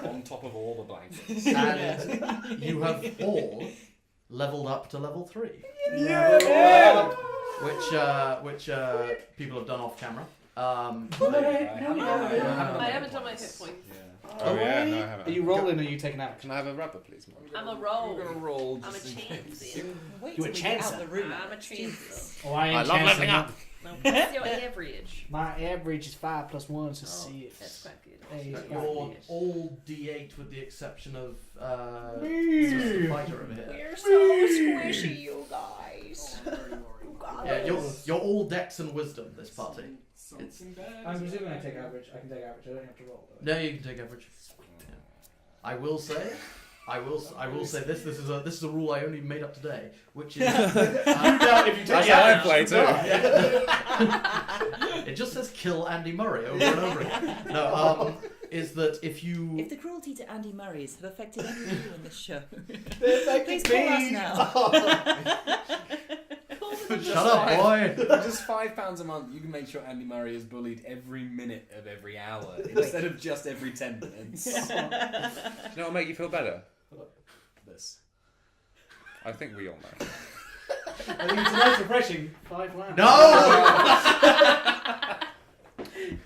On top of all the blankets. And you have all leveled up to level 3. Yeah. Which people have done off camera. I haven't done my hit points. Yeah. Oh yeah, no, I haven't. Are you rolling or are you taking action? Can I have a rubber, please, Maude? I'm a roll. We're gonna roll. I'm a just in case. champion. Wait You a till we get out chancer. the room. I'm a champion. Oh, I ain't I love chancing leveling up. No, what's your average? My average is 5 plus 1, so 6. That's quite good. Hey, That's you're quite You're good. all D8 with the exception of Me. the fighter over here. We're so squishy, you guys. Yeah, you're all dex and wisdom, this party. Something bad. I'm presuming I take average. I can take average. I don't have to roll though. No, you can take average. Yeah. I will say this is a rule I only made up today, which is If you That's how I play too. it just says kill Andy Murray over and over again. No, is that if the cruelty to Andy Murray's have affected any of you in this show, Please please call us now. shut up, boy. For just £5 a month, you can make sure Andy Murray is bullied every minute of every hour instead of just every 10 minutes. Do you know what will make you feel better? This. I think we all know. I think it's a nice refreshing 5 rounds. No.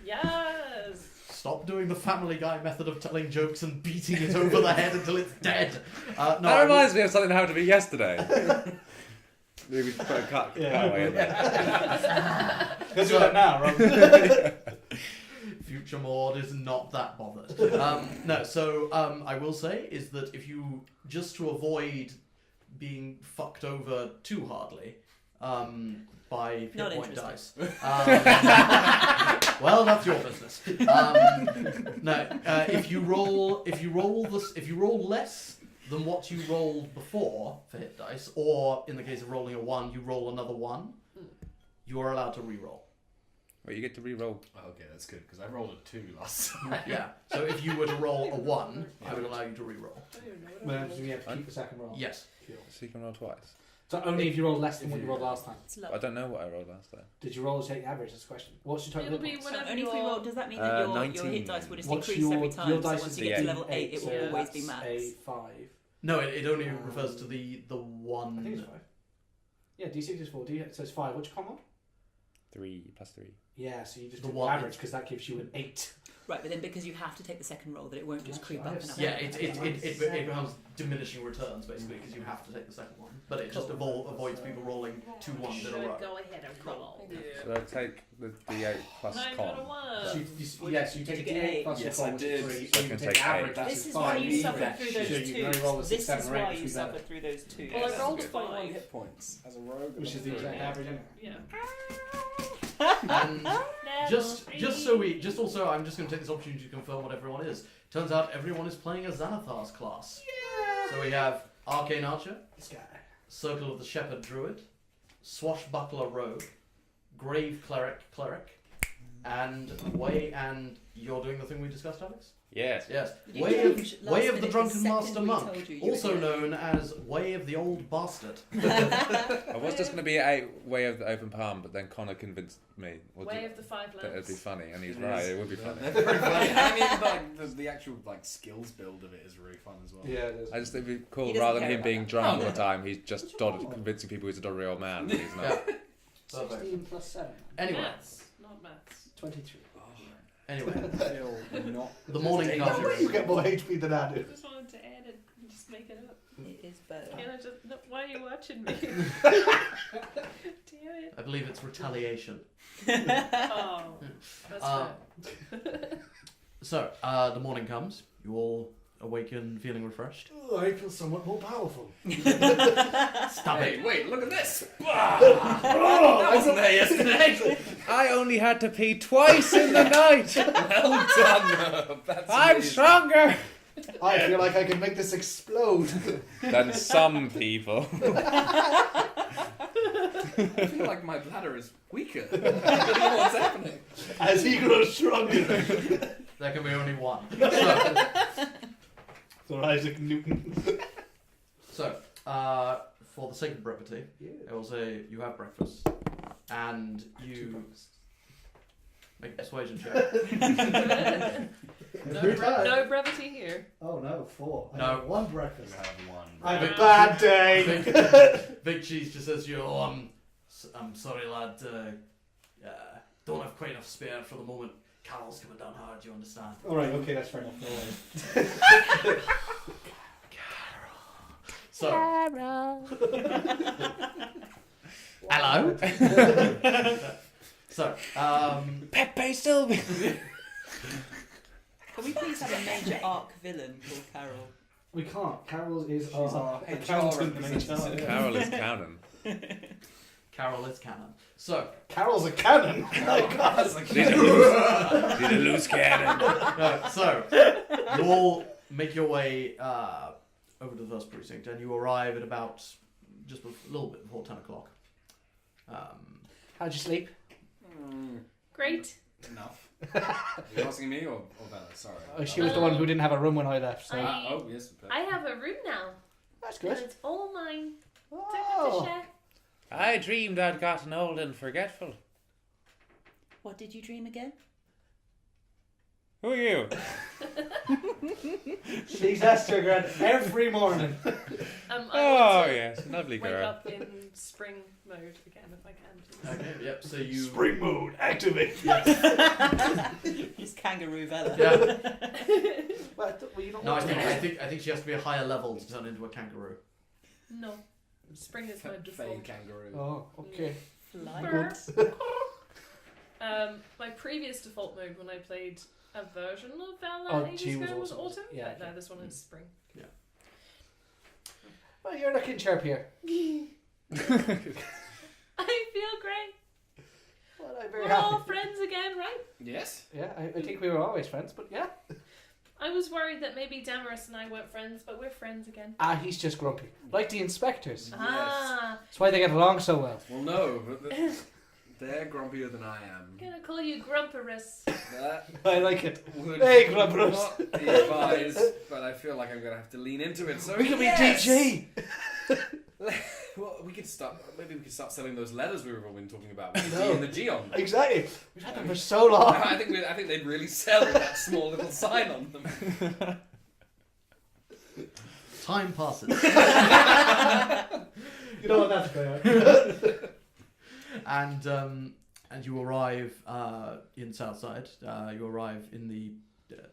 Yes. Stop doing the Family Guy method of telling jokes and beating it over the head until it's dead. No, That reminds me of something that happened to me yesterday. Maybe put a cutaway in there. Let's do that now, Rob. Future Maude is not that bothered. No, so I will say is that if you, just to avoid being fucked over too hardly by hit Not point interested. dice. Well, that's your business. No, if you roll less than what you rolled before for hit dice, or in the case of rolling a 1, you roll another 1, you are allowed to re-roll. Well, you get to re-roll. Okay, that's good because I rolled a 2 last time. Yeah. So if you were to roll a 1, I would allow you to re-roll. Well, we have to keep the second roll. Yes. So you can roll twice. So only if you roll less than what you rolled last time. It's I lovely. don't know what I rolled last time. Did you roll to take the average? That's the question. What's your total It'll hit be points? whenever Only if we you're- roll, does that mean that your 19. hit dice will just What's increase every your time? So dice once is you get to the level 8, it so will always be that's max. a 5. No, it only refers to the one. I think it's 5. Yeah, D6 is 4. So it's 5. What's your common? 3 plus 3. Yeah, so you just The do the one- average because that gives you an 8. Right, but then because you have to take the second roll, that it won't just Actually, creep I up have and up. Yeah, seven. it becomes diminishing returns basically because you have to take the second one, but it just avoids people rolling 2 1s in a row. Go ahead and roll. So I'll take the D8 plus I got a con. 1. So you take a Did you get D8 8? plus your Yes, con, I which is did. 3. So I You can take take the average, 8. that's This is 5. why you Yeah. suffered through So those you can only roll a 2s. 6, This 7, is or 8, why which you would be better. suffered through those 2s. Well, I rolled a Good. 5. hit points as a rogue. Which is the exact average, isn't it? Yeah. And just also, I'm just going to take this opportunity to confirm what everyone is. Turns out everyone is playing a Xanathar's class. Yeah. So we have Arcane Archer, This guy. Circle of the Shepherd Druid, Swashbuckler Rogue, Grave Cleric, and you're doing the thing we discussed, Alex? Yes. Yes. You Way changed of last the minute Drunken the Master second we Monk, told you also were doing known as Way of the Old Bastard. I was just going to be a way of the open palm, but then Connor convinced me Way of the 5 that it'd be lamps. funny, and he's It right, is. it would be funny. They're very funny. I mean, like the actual skills build of it is really fun as well. Yeah, it is. I just think it'd be cool, He doesn't rather than care him about being that. drunk Oh, all no. the time, he's just convincing people he's a doddery old man, but he's not. Yeah. Perfect. 16 plus 7. Anyway, Maths, not maths. 23. Not the morning No comes. way you get more HP than I I do. just wanted to add it and just make it up. It is better. Can I just? No, why are you watching me? Damn it. I believe it's retaliation. Oh, that's Uh, fair. So, the morning comes. You all awaken feeling refreshed. Oh, I feel somewhat more powerful. Stop Hey, it. wait, look at this! I wasn't there yesterday! I only had to pee twice in the night! Well done! That's I'm amazing. stronger I feel like I can make this explode. than some people. I feel like my bladder is weaker. I don't know what's happening. As he grows stronger. There can be only one. So Isaac Newton. So, for the sake of brevity, I will say you have breakfast and you make a persuasion check. No brevity here. Oh no, 4. I No. have 1 breakfast. You have one. I have a bad day. Big Cheese just says, I'm sorry, lad. Don't have quite enough spare for the moment. Carol's coming down hard, you understand? Alright, okay, that's fair enough. No worries. So, hello. So, Pepe Sylvie! Can we please have a major arc villain called Carol? We can't. Carol is She's our our HR accountant. representative. Yeah. Carol is canon. Carol is canon. So, Carol's a cannon. Need a loose cannon. so you all make your way over to the first precinct, and you arrive at about just a little bit before 10 o'clock. How'd you sleep? Great. Enough. Are you asking me or Bella? Sorry. She was the one who didn't have a room when I left. So. I- Yes. I have a room now. That's And good. it's all mine. Don't have to Oh. share. I dreamed I'd gotten old and forgetful. What did you dream again? Who are you? She's Ester Grant every morning. I Oh, want to yes, lovely wake girl. up in spring mode again if I can. Okay, yep, so you... Spring mode, activate! He's kangaroo Vela. Yeah. Well, you don't No, I want think she has to be a higher level to turn into a kangaroo. No. Spring is my Fey default. kangaroo. Oh, okay. Fly. My previous default mode when I played a version of Vala Oh, ages she was ago was autumn. autumn. Yeah, But okay. no, this one is spring. Well, you're looking sharp here. I feel great. Well, I'm very We're happy. all friends again, right? Yes. Yeah, I think we were always friends, but yeah. I was worried that maybe Damerus and I weren't friends, but we're friends again. He's just grumpy. Like the inspectors. Ah, That's why they get along so well. Well, no, but they're grumpier than I am. I'm gonna call you Grumperus. That I like it. would Hey, Grumperus. not be advised, but I feel like I'm gonna have to lean into it. So We could yes! be DG! Well, we could start. Maybe we could start selling those letters we were been talking about. With the No. D and the G on them. Exactly. We've had them for so long. I think they'd really sell with that small little sign on them. Time passes. You know what that's going on. And you arrive in Southside. You arrive in the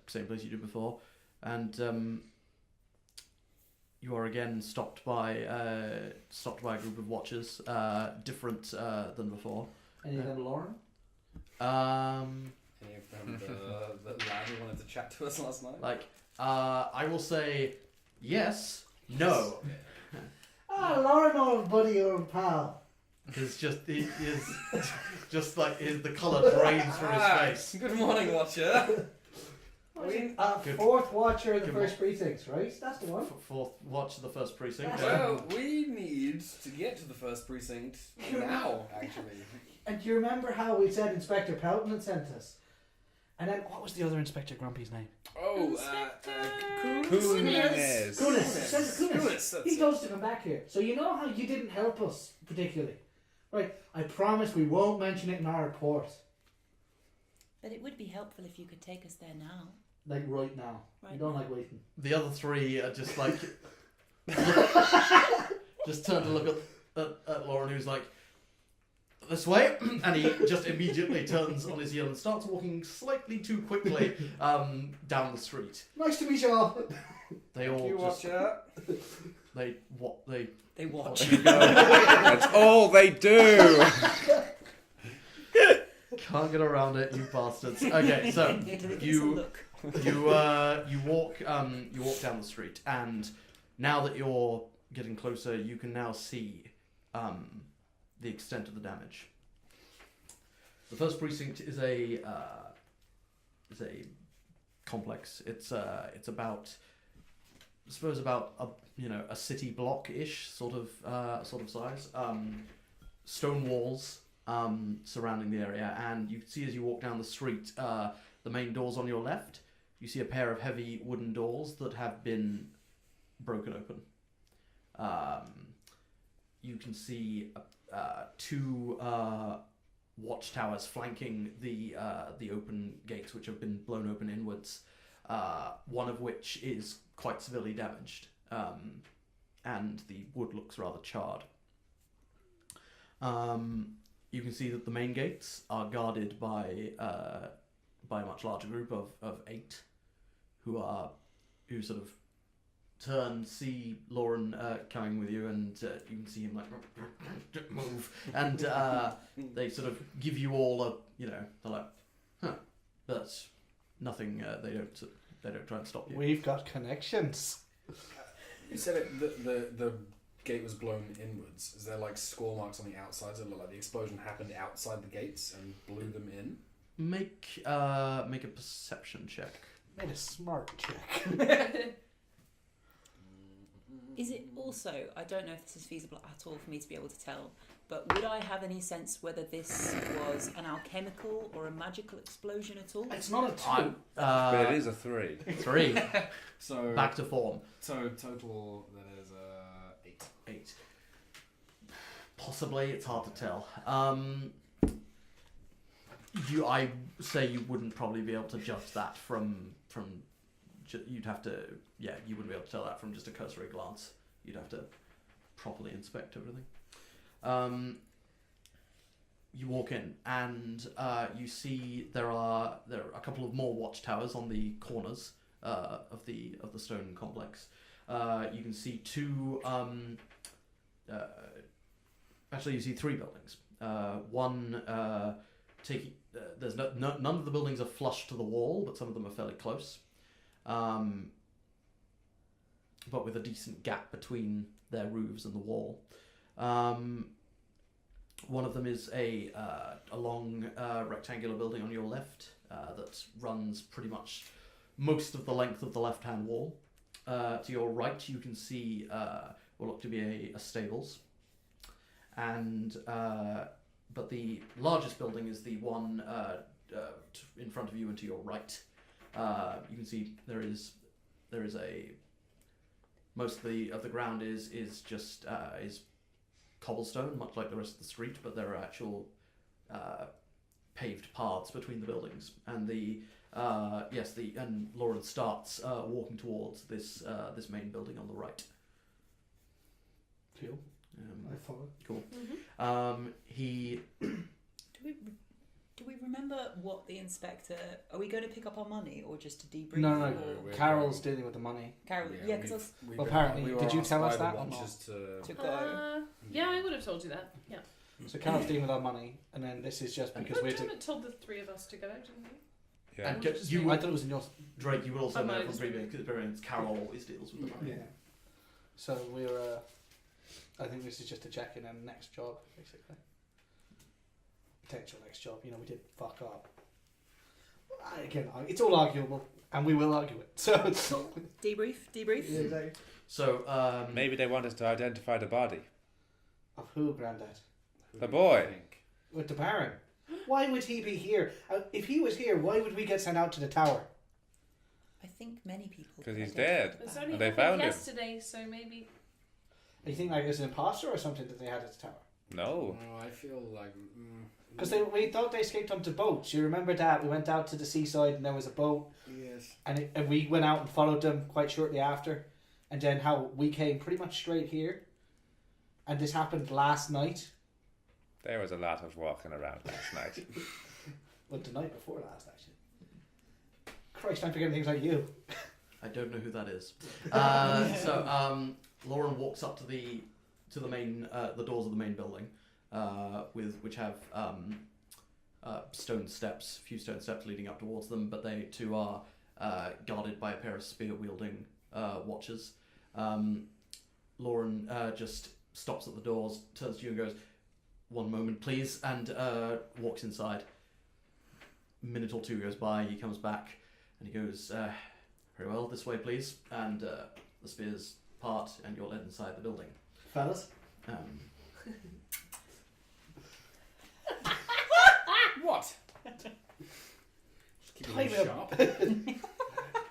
same place you did before, and you are again stopped by a group of watchers, different than before. Any of them Lauren? Any of them the lad who wanted to chat to us last night? I will say yes, no. Lauren, old buddy, old pal. It's just he is just like the colour drains from his face. Good morning, Watcher. Fourth watcher of the Good first precincts, right? That's the one. Fourth watch of the first precinct. Well, we need to get to the first precinct now, actually. And do you remember how we said Inspector Pelton had sent us? And then what was the other Inspector Grumpy's name? Oh, Kunis. Kunis, that's He it. goes to come back here. So you know how you didn't help us particularly, right? I promise we won't mention it in our report. But it would be helpful if you could take us there now. Like right now. Right We don't now. like waiting. The other three are just like just turn to look at Lauren, who's like, this way, and he just immediately turns on his heel and starts walking slightly too quickly down the street. Nice to meet you all. They all You just Watcher. they watch. That's all they do. can't get around it, you bastards. Okay, so you walk down the street, and now that you're getting closer, you can now see the extent of the damage. The first precinct is a complex. It's about, I suppose, about a city block-ish sort of size. Stone walls surrounding the area, and you can see as you walk down the street, the main doors on your left. You see a pair of heavy wooden doors that have been broken open. You can see two watchtowers flanking the open gates, which have been blown open inwards. One of which is quite severely damaged, and the wood looks rather charred. You can see that the main gates are guarded by a much larger group of 8, who sort of turn, see Lauren coming with you, and you can see him like move, and they sort of give you all they're like, huh, that's nothing. They don't try and stop you. We've got connections. You said the gate was blown inwards. Is there like score marks on the outside? So it looked like the explosion happened outside the gates and blew them in? Make a perception check. Made a smart check. Is it also, I don't know if this is feasible at all for me to be able to tell, but would I have any sense whether this was an alchemical or a magical explosion at all? It's not a 2. But it is a 3. 3. So Back to form. So total that is 8. 8. Possibly, it's hard to tell. I say you wouldn't probably be able to judge that from you'd have to, you wouldn't be able to tell that from just a cursory glance. You'd have to properly inspect everything. you walk in, and you see there are a couple of more watchtowers on the corners of the stone complex. You can see two. Actually, you see three buildings. One taking. There's none of the buildings are flush to the wall, but some of them are fairly close. But with a decent gap between their roofs and the wall. One of them is a long rectangular building on your left that runs pretty much most of the length of the left-hand wall. To your right, you can see what look to be a stables, and but the largest building is the one in front of you and to your right. You can see there is a most of the ground is just is cobblestone, much like the rest of the street, but there are actual paved paths between the buildings. And and Lauren starts walking towards this main building on the right. Cool. I follow. Cool. Mm-hmm. Do we remember what the inspector? Are we going to pick up our money or just to debrief? No. We're Carol's dealing with the money. Carol, yeah, because Well, apparently, did you tell us that or not? to go. Yeah, I would have told you that. Yeah. So Carol's dealing with our money, and then this is just because we're. Dermot told the three of us to go, didn't he? Yeah. And I thought it was in your. Drake, you will also Oh, know mine from is- previous experience, Carol always deals with the money. Yeah. So we're. I think this is just a check in and next job, basically. Potential next job. You know, we did fuck up. Again, it's all arguable, and we will argue it. So Debrief. Yeah, exactly. So Maybe they want us to identify the body. Of who, Grandad? The boy. With the Baron. Why would he be here? If he was here, why would we get sent out to the tower? I think many people. Because could he's identify dead. It's that. only And they happened found him. yesterday, so maybe. You think like it was an imposter or something that they had at the tower? No. I feel like. Because we thought they escaped onto boats. You remember that? We went out to the seaside and there was a boat. Yes. And we went out and followed them quite shortly after. And then how we came pretty much straight here. And this happened last night. There was a lot of walking around last night. Well, the night before last, actually. Christ, I'm forgetting things like you. I don't know who that is. Lauren walks up to the main the doors of the main building, which have stone steps, a few stone steps leading up towards them, but they too are guarded by a pair of spear wielding watchers. Lauren just stops at the doors, turns to you and goes, "One moment, please," and walks inside. A minute or two goes by, he comes back and he goes, "Very well, this way, please," and the spears part and you're led inside the building. Fellas? What?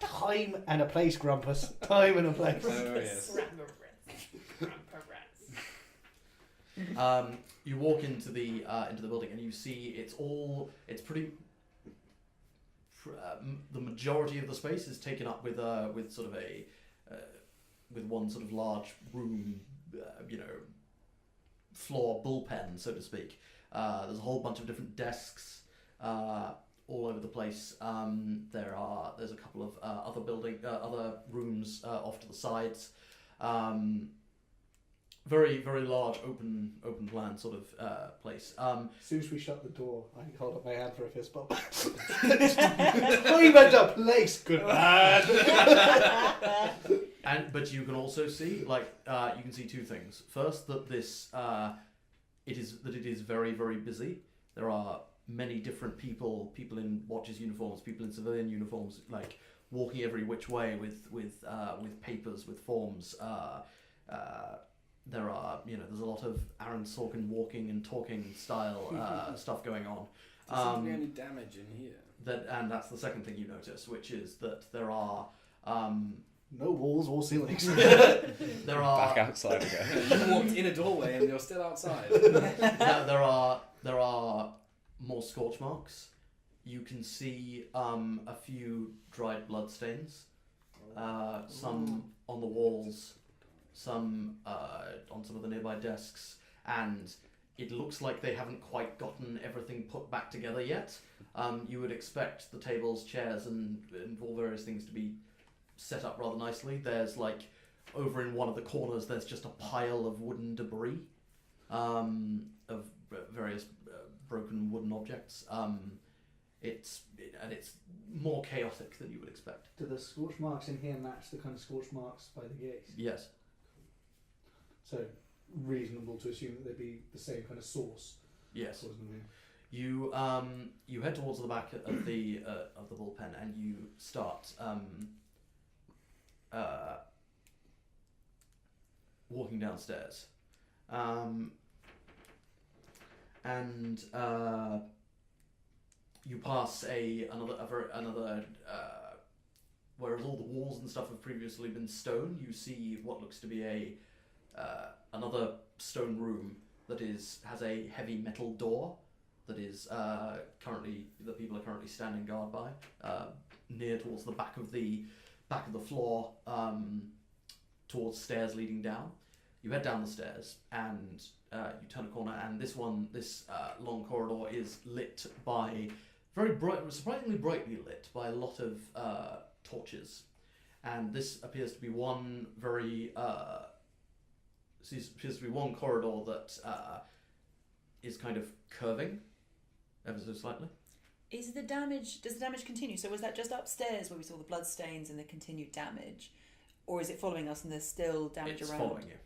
Time and a place, Grumpus. Time and a place. Oh yes. You walk into the building and you see it's pretty. The majority of the space is taken up with sort of with one sort of large room, floor bullpen, so to speak. There's a whole bunch of different desks all over the place. There's a couple of other rooms off to the sides. Very, very large open plan sort of place. As soon as we shut the door, I hold up my hand for a fist bump. Time and a place, good man. But you can also see, you can see two things. First, that it is very, very busy. There are many different people in watchers uniforms, people in civilian uniforms, walking every which way with papers, with forms. There are, there's a lot of Aaron Sorkin walking and talking style stuff going on. Does seem to be any damage in here? And that's the second thing you notice, which is that there are. No walls or ceilings. There are Back outside again. You walked in a doorway and you're still outside. there are more scorch marks. You can see a few dried blood stains. Some on the walls, some on some of the nearby desks, and it looks like they haven't quite gotten everything put back together yet. You would expect the tables, chairs, and all various things to be set up rather nicely. There's like, over in one of the corners, there's just a pile of wooden debris, of various broken wooden objects. It's more chaotic than you would expect. Do the scorch marks in here match the kind of scorch marks by the gates? Yes. So reasonable to assume that they'd be the same kind of source. Yes. Wasn't it? You head towards the back of the bullpen and you start walking downstairs, and you pass another. Whereas all the walls and stuff have previously been stone, you see what looks to be another stone room that has a heavy metal door that is that people are currently standing guard by, near towards the back of the floor, towards stairs leading down. You head down the stairs and you turn a corner, and this long corridor is lit by surprisingly brightly lit by a lot of torches, and this appears to be one corridor that is kind of curving ever so slightly. Does the damage continue? So was that just upstairs where we saw the blood stains and the continued damage, or is it following us and there's still damage It's around? following you.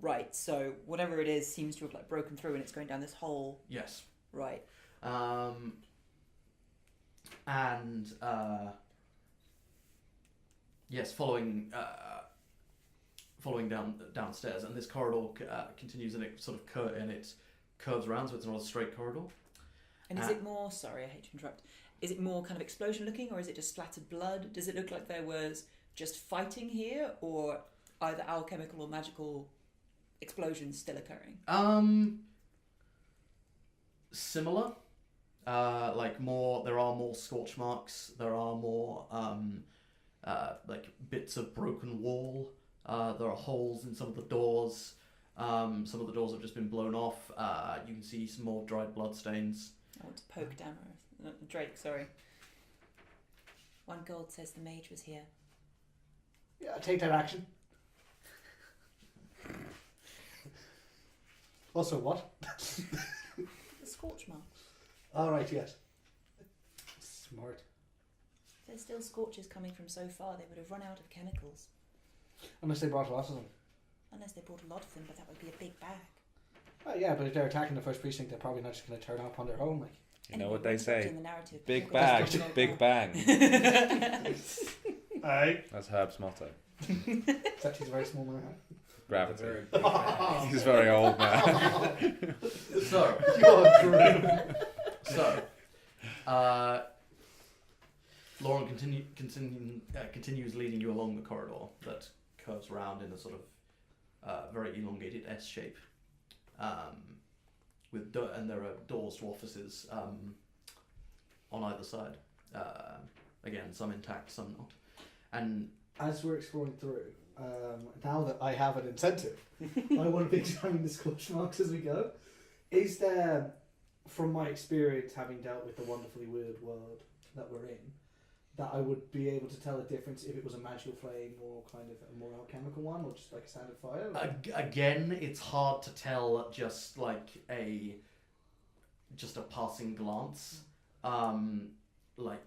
Right. So whatever it is seems to have like broken through and it's going down this hole. Yes. Right. Yes, following downstairs, and this corridor continues, and it sort of curves around, so it's not a straight corridor. And is it more? Sorry, I hate to interrupt. Is it more kind of explosion looking, or is it just splattered blood? Does it look like there was just fighting here, or either alchemical or magical explosions still occurring? Similar. There are more scorch marks. There are more like bits of broken wall. There are holes in some of the doors. Some of the doors have just been blown off. You can see some more dried blood stains. I want to poke Damerus. Drake, sorry. 1 gold says the mage was here. Yeah, take that action. Also, what? The scorch marks. All right, yes. Smart. If there's still scorches coming from so far, they would have run out of chemicals. Unless they brought lots of them. Unless they brought a lot of them, but that would be a big bag. Oh, yeah, but if they're attacking the first precinct, they're probably not just going to turn up on their own. Like. You know what they say? In the narrative, Big bag, big bang. Aye. That's Herb's motto. It's actually a very small man. Gravity. He's very old now. So, Lauren continues leading you along the corridor that curves around in a sort of very elongated S shape, and there are doors to offices on either side. Again, some intact, some not. And as we're exploring through, now that I have an incentive, I want to be examining the scorch marks as we go. Is there, from my experience having dealt with the wonderfully weird world that we're in, that I would be able to tell a difference if it was a magical flame or kind of a more alchemical one, or just like a standard fire? again, it's hard to tell just like a passing glance. Like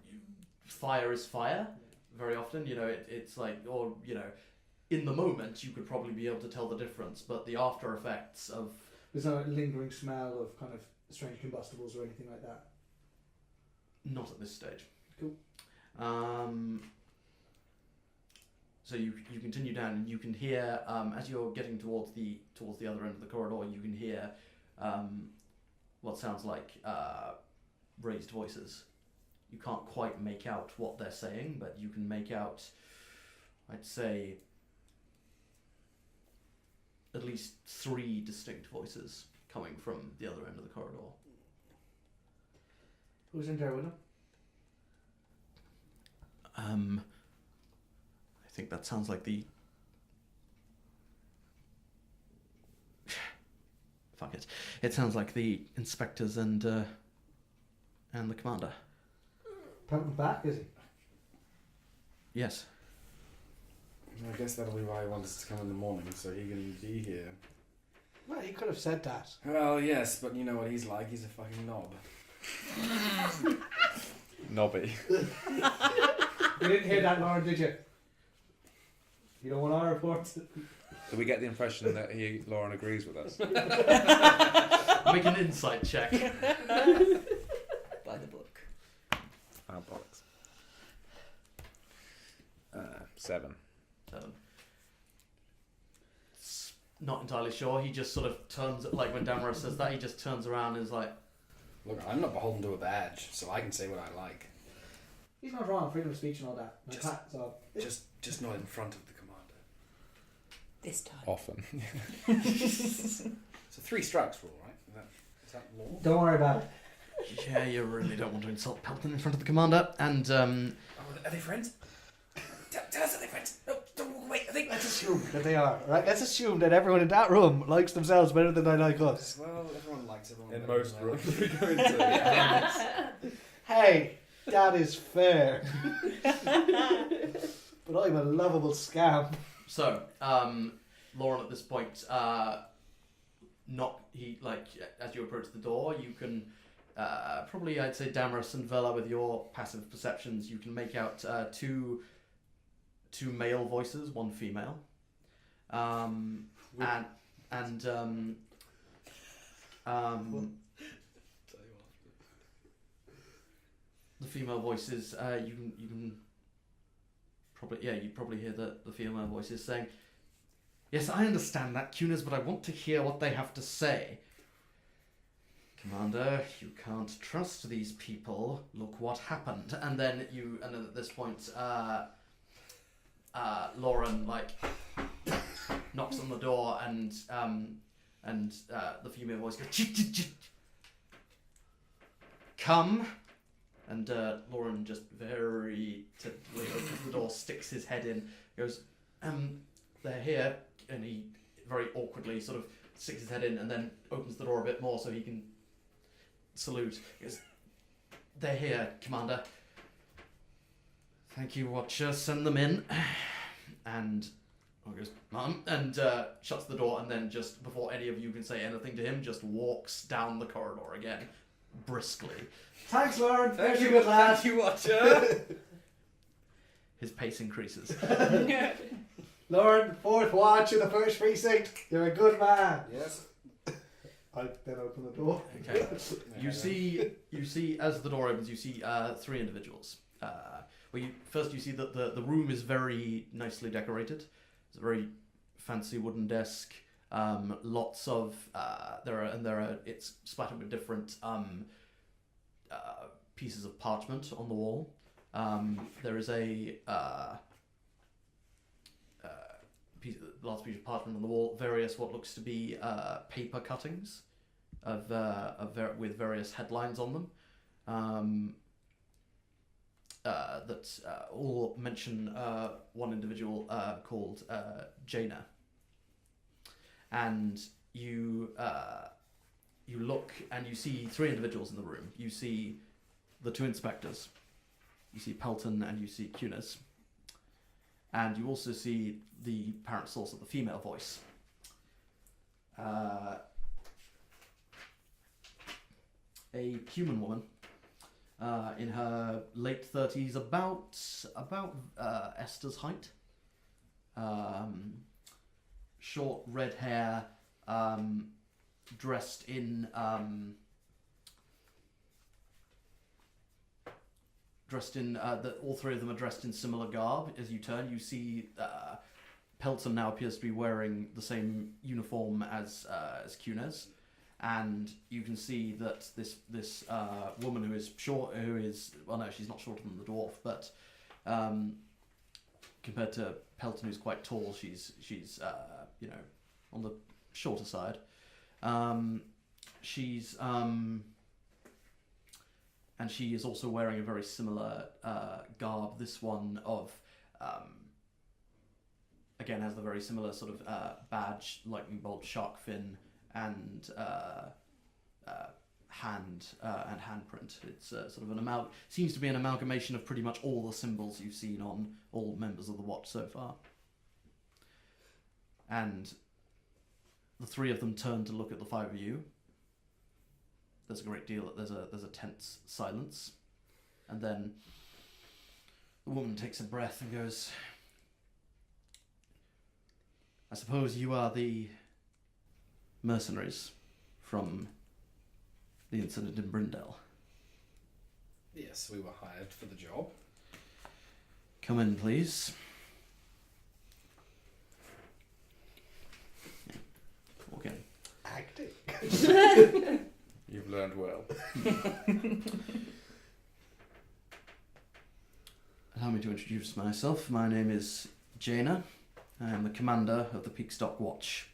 fire is fire. Very often, it's like, or in the moment you could probably be able to tell the difference, but the after effects of There's no lingering smell of kind of strange combustibles or anything like that. not at this stage. Cool. So you continue down, and you can hear as you're getting towards the other end of the corridor, you can hear what sounds like raised voices. You can't quite make out what they're saying, but you can make out, I'd say, at least 3 distinct voices coming from the other end of the corridor. Who's in there with him? I think that sounds like the... Fuck it. It sounds like the inspectors and the commander. Pelton back, is he? Yes. I guess that'll be why he wants us to come in the morning, so he can be here. Well, he could have said that. Well, yes, but you know what he's like. He's a fucking knob. Nobby. You didn't hear that, Lauren, did you? You don't want our reports? Do we get the impression that Lauren agrees with us? Make an insight check. By the book. Oh, bollocks. 7. Not entirely sure. He just sort of turns, like when Damerus says that, he just turns around and is like, Look, I'm not beholden to a badge, so I can say what I like. He's not wrong, freedom of speech and all that. Just not in front of the commander. This time. Often. It's a 3 strikes rule, right? Is that law? Don't worry about it. yeah, you really don't want to insult Pelton in front of the commander. And, Are they friends? Tell us, are they friends? No, don't walk away. I think Let's assume that they are, right? Let's assume that everyone in that room likes themselves better than they like us. Well, everyone likes everyone. In better most than they like. rooms we go into. Hey, that is fair. But I'm a lovable scam. so, Lauren at this point, as you approach the door, you can, probably I'd say Damerus and Vela with your passive perceptions, you can make out two male voices, one female. The female voices, you can probably, you probably hear the female voices saying, "Yes, I understand that, Cunas, but I want to hear what they have to say. Commander, you can't trust these people. Look what happened." And then at this point, Lauren knocks on the door, and the female voice goes, "Come." And Lauren just very typically opens the door, sticks his head in, goes, "They're here," and he very awkwardly sort of sticks his head in, and then opens the door a bit more so he can salute. He goes, "They're here, Commander." "Thank you, Watcher. Send them in." And goes, "Mum," and shuts the door, and then just before any of you can say anything to him, just walks down the corridor again, briskly. Thanks, Lauren. Thank you, good lad. Thank you, Watcher. His pace increases. Lauren, 4th watch in the 1st precinct. You're a good man. Yes. I then open the door. Okay. You see as the door opens, you see 3 individuals. You see that the room is very nicely decorated. It's a very fancy wooden desk. Lots of it's splattered with different pieces of parchment on the wall. There is a large piece of parchment on the wall. Various what looks to be paper cuttings with various headlines on them. That all mention one individual called Jaina. And you look and you see 3 individuals in the room. You see the 2 inspectors. You see Pelton and you see Cunas. And you also see the apparent source of the female voice. A human woman. In her late 30s, about Ester's height. Short red hair, dressed in all 3 of them are dressed in similar garb. As you turn, you see Pelton now appears to be wearing the same uniform as Cunas. And you can see that this woman who is short, she's not shorter than the dwarf, but compared to Pelton, who's quite tall, she's on the shorter side. And she is also wearing a very similar garb. This one again has the very similar sort of badge, lightning bolt, shark fin. and handprint. It's sort of seems to be an amalgamation of pretty much all the symbols you've seen on all members of the watch so far. And the three of them turn to look at the five of you. There's a great deal. There's a tense silence, and then the woman takes a breath and goes, "I suppose you are the mercenaries from the incident in Brindell." Yes, we were hired for the job. "Come in, please." Walk in. Acting. You've learned well. Allow me to introduce myself. My name is Jaina. I am the commander of the Peaksdock Watch.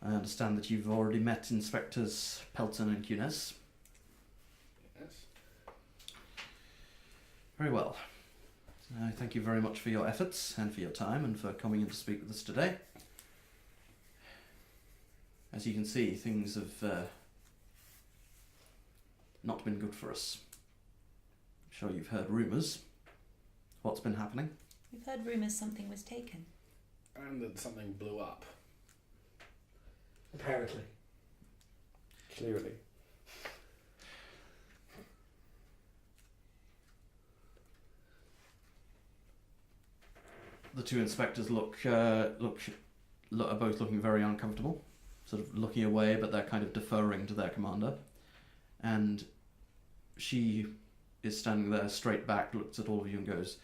I understand that you've already met Inspectors Pelton and Cunes. Yes. Very well. I thank you very much for your efforts and for your time and for coming in to speak with us today. As you can see, things have not been good for us. I'm sure you've heard rumours. What's been happening? We've heard rumours something was taken. And that something blew up. Apparently. Clearly. The two inspectors are both looking very uncomfortable, sort of looking away, but they're kind of deferring to their commander. And she is standing there straight back, looks at all of you and goes,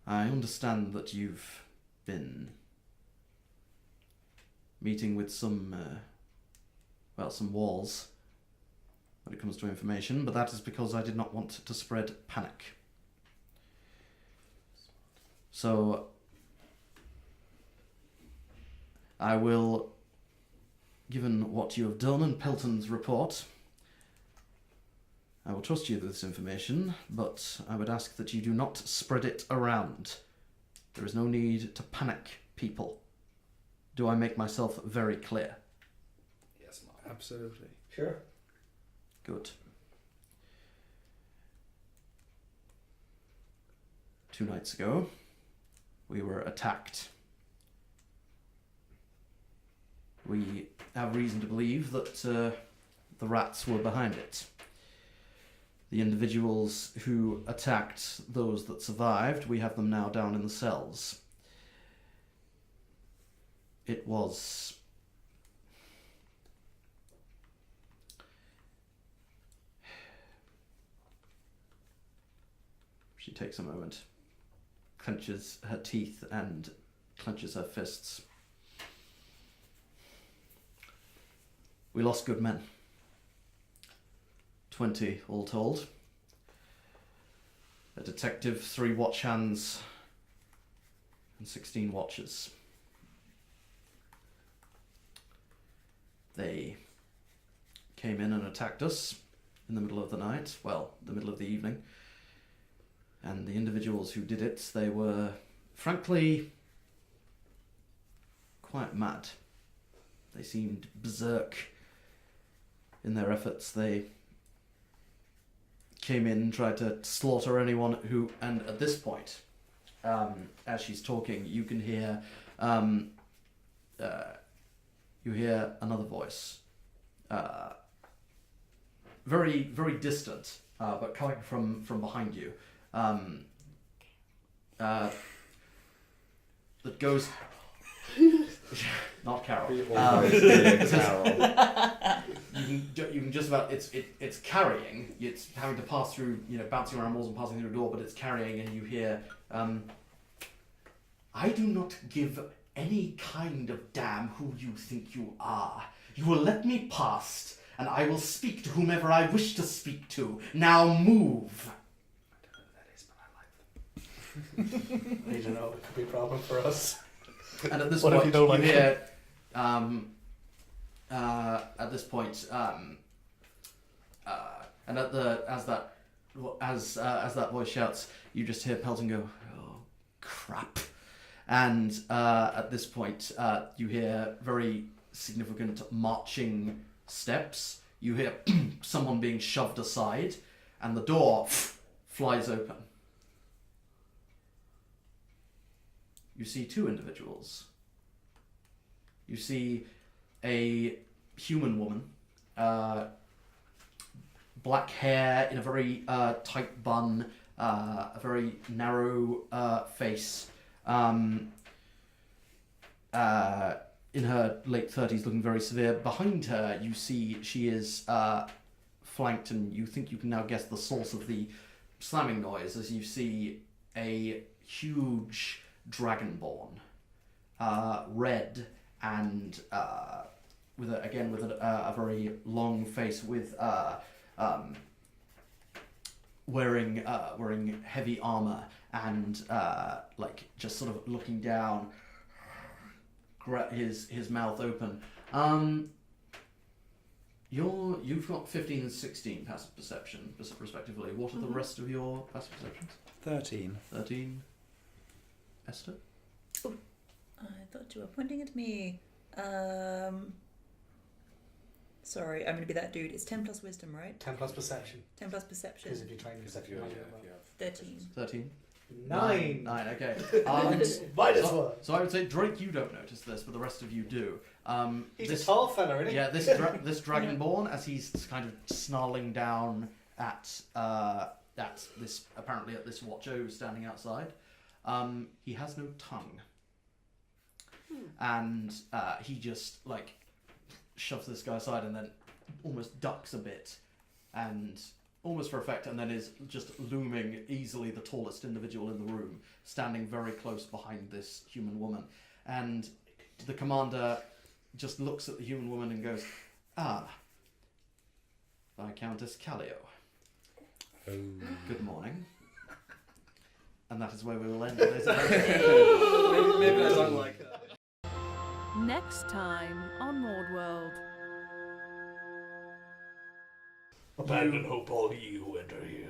"I understand that you've been meeting with some walls when it comes to information, but that is because I did not want to spread panic. So I will, given what you have done and Pelton's report, I will trust you with this information, but I would ask that you do not spread it around. There is no need to panic people. Do I make myself very clear?" Yes, Mark. Absolutely. Sure. Good. 2 nights ago, we were attacked. We have reason to believe that the rats were behind it. The individuals who attacked those that survived, we have them now down in the cells. It was... She takes a moment, clenches her teeth and clenches her fists. We lost good men. 20 all told. A detective, 3 watch hands, and 16 watchers. They came in and attacked us in the middle of the night, well, the middle of the evening. And the individuals who did it, they were, frankly, quite mad. They seemed berserk in their efforts. They came in, tried to slaughter anyone who, and at this point, as she's talking, you can hear, you hear another voice, very, very distant, but coming from behind you, that goes, not Carol. You can just about it's carrying. It's having to pass through, bouncing around walls and passing through a door, but it's carrying, and you hear, "I do not give any kind of damn who you think you are. You will let me past, and I will speak to whomever I wish to speak to. Now move." I don't know. It could be a problem for us. And at this What if point, you don't like hear, at this point, and as that voice shouts, you just hear Pelton go, "Oh crap!" And at this point, you hear very significant marching steps. You hear someone being shoved aside, and the door flies open. You see two individuals. You see a human woman, black hair in a very tight bun, a very narrow face, in her late 30s, looking very severe. Behind her, you see she is flanked, and you think you can now guess the source of the slamming noise as you see a huge dragonborn, red and with a very long face, with wearing heavy armor and just sort of looking down, his mouth open. You've got 15 and 16 passive perception, respectively. What are the rest of your passive perceptions? 13. 13. Esther? I thought you were pointing at me. Sorry, I'm going to be that dude. It's 10 plus wisdom, right? 10 plus perception. 10 plus perception. Because if you're trying to perception, Yeah, you yeah. 13. 13. 9. 9, okay. Minus one. So I would say, Drake, you don't notice this, but the rest of you do. He's a tall fella, isn't he? Yeah, this dragonborn, as he's kind of snarling down at this watcho standing outside, he has no tongue, and he just shoves this guy aside and then almost ducks a bit, and almost for effect, and then is just looming easily the tallest individual in the room, standing very close behind this human woman. And the commander just looks at the human woman and goes, Viscountess Callio. Oh. Good morning. And that is where we will end today's adventure. Maybe I don't like her. Next time on MaudeWorld. Abandon hope, all you enter here.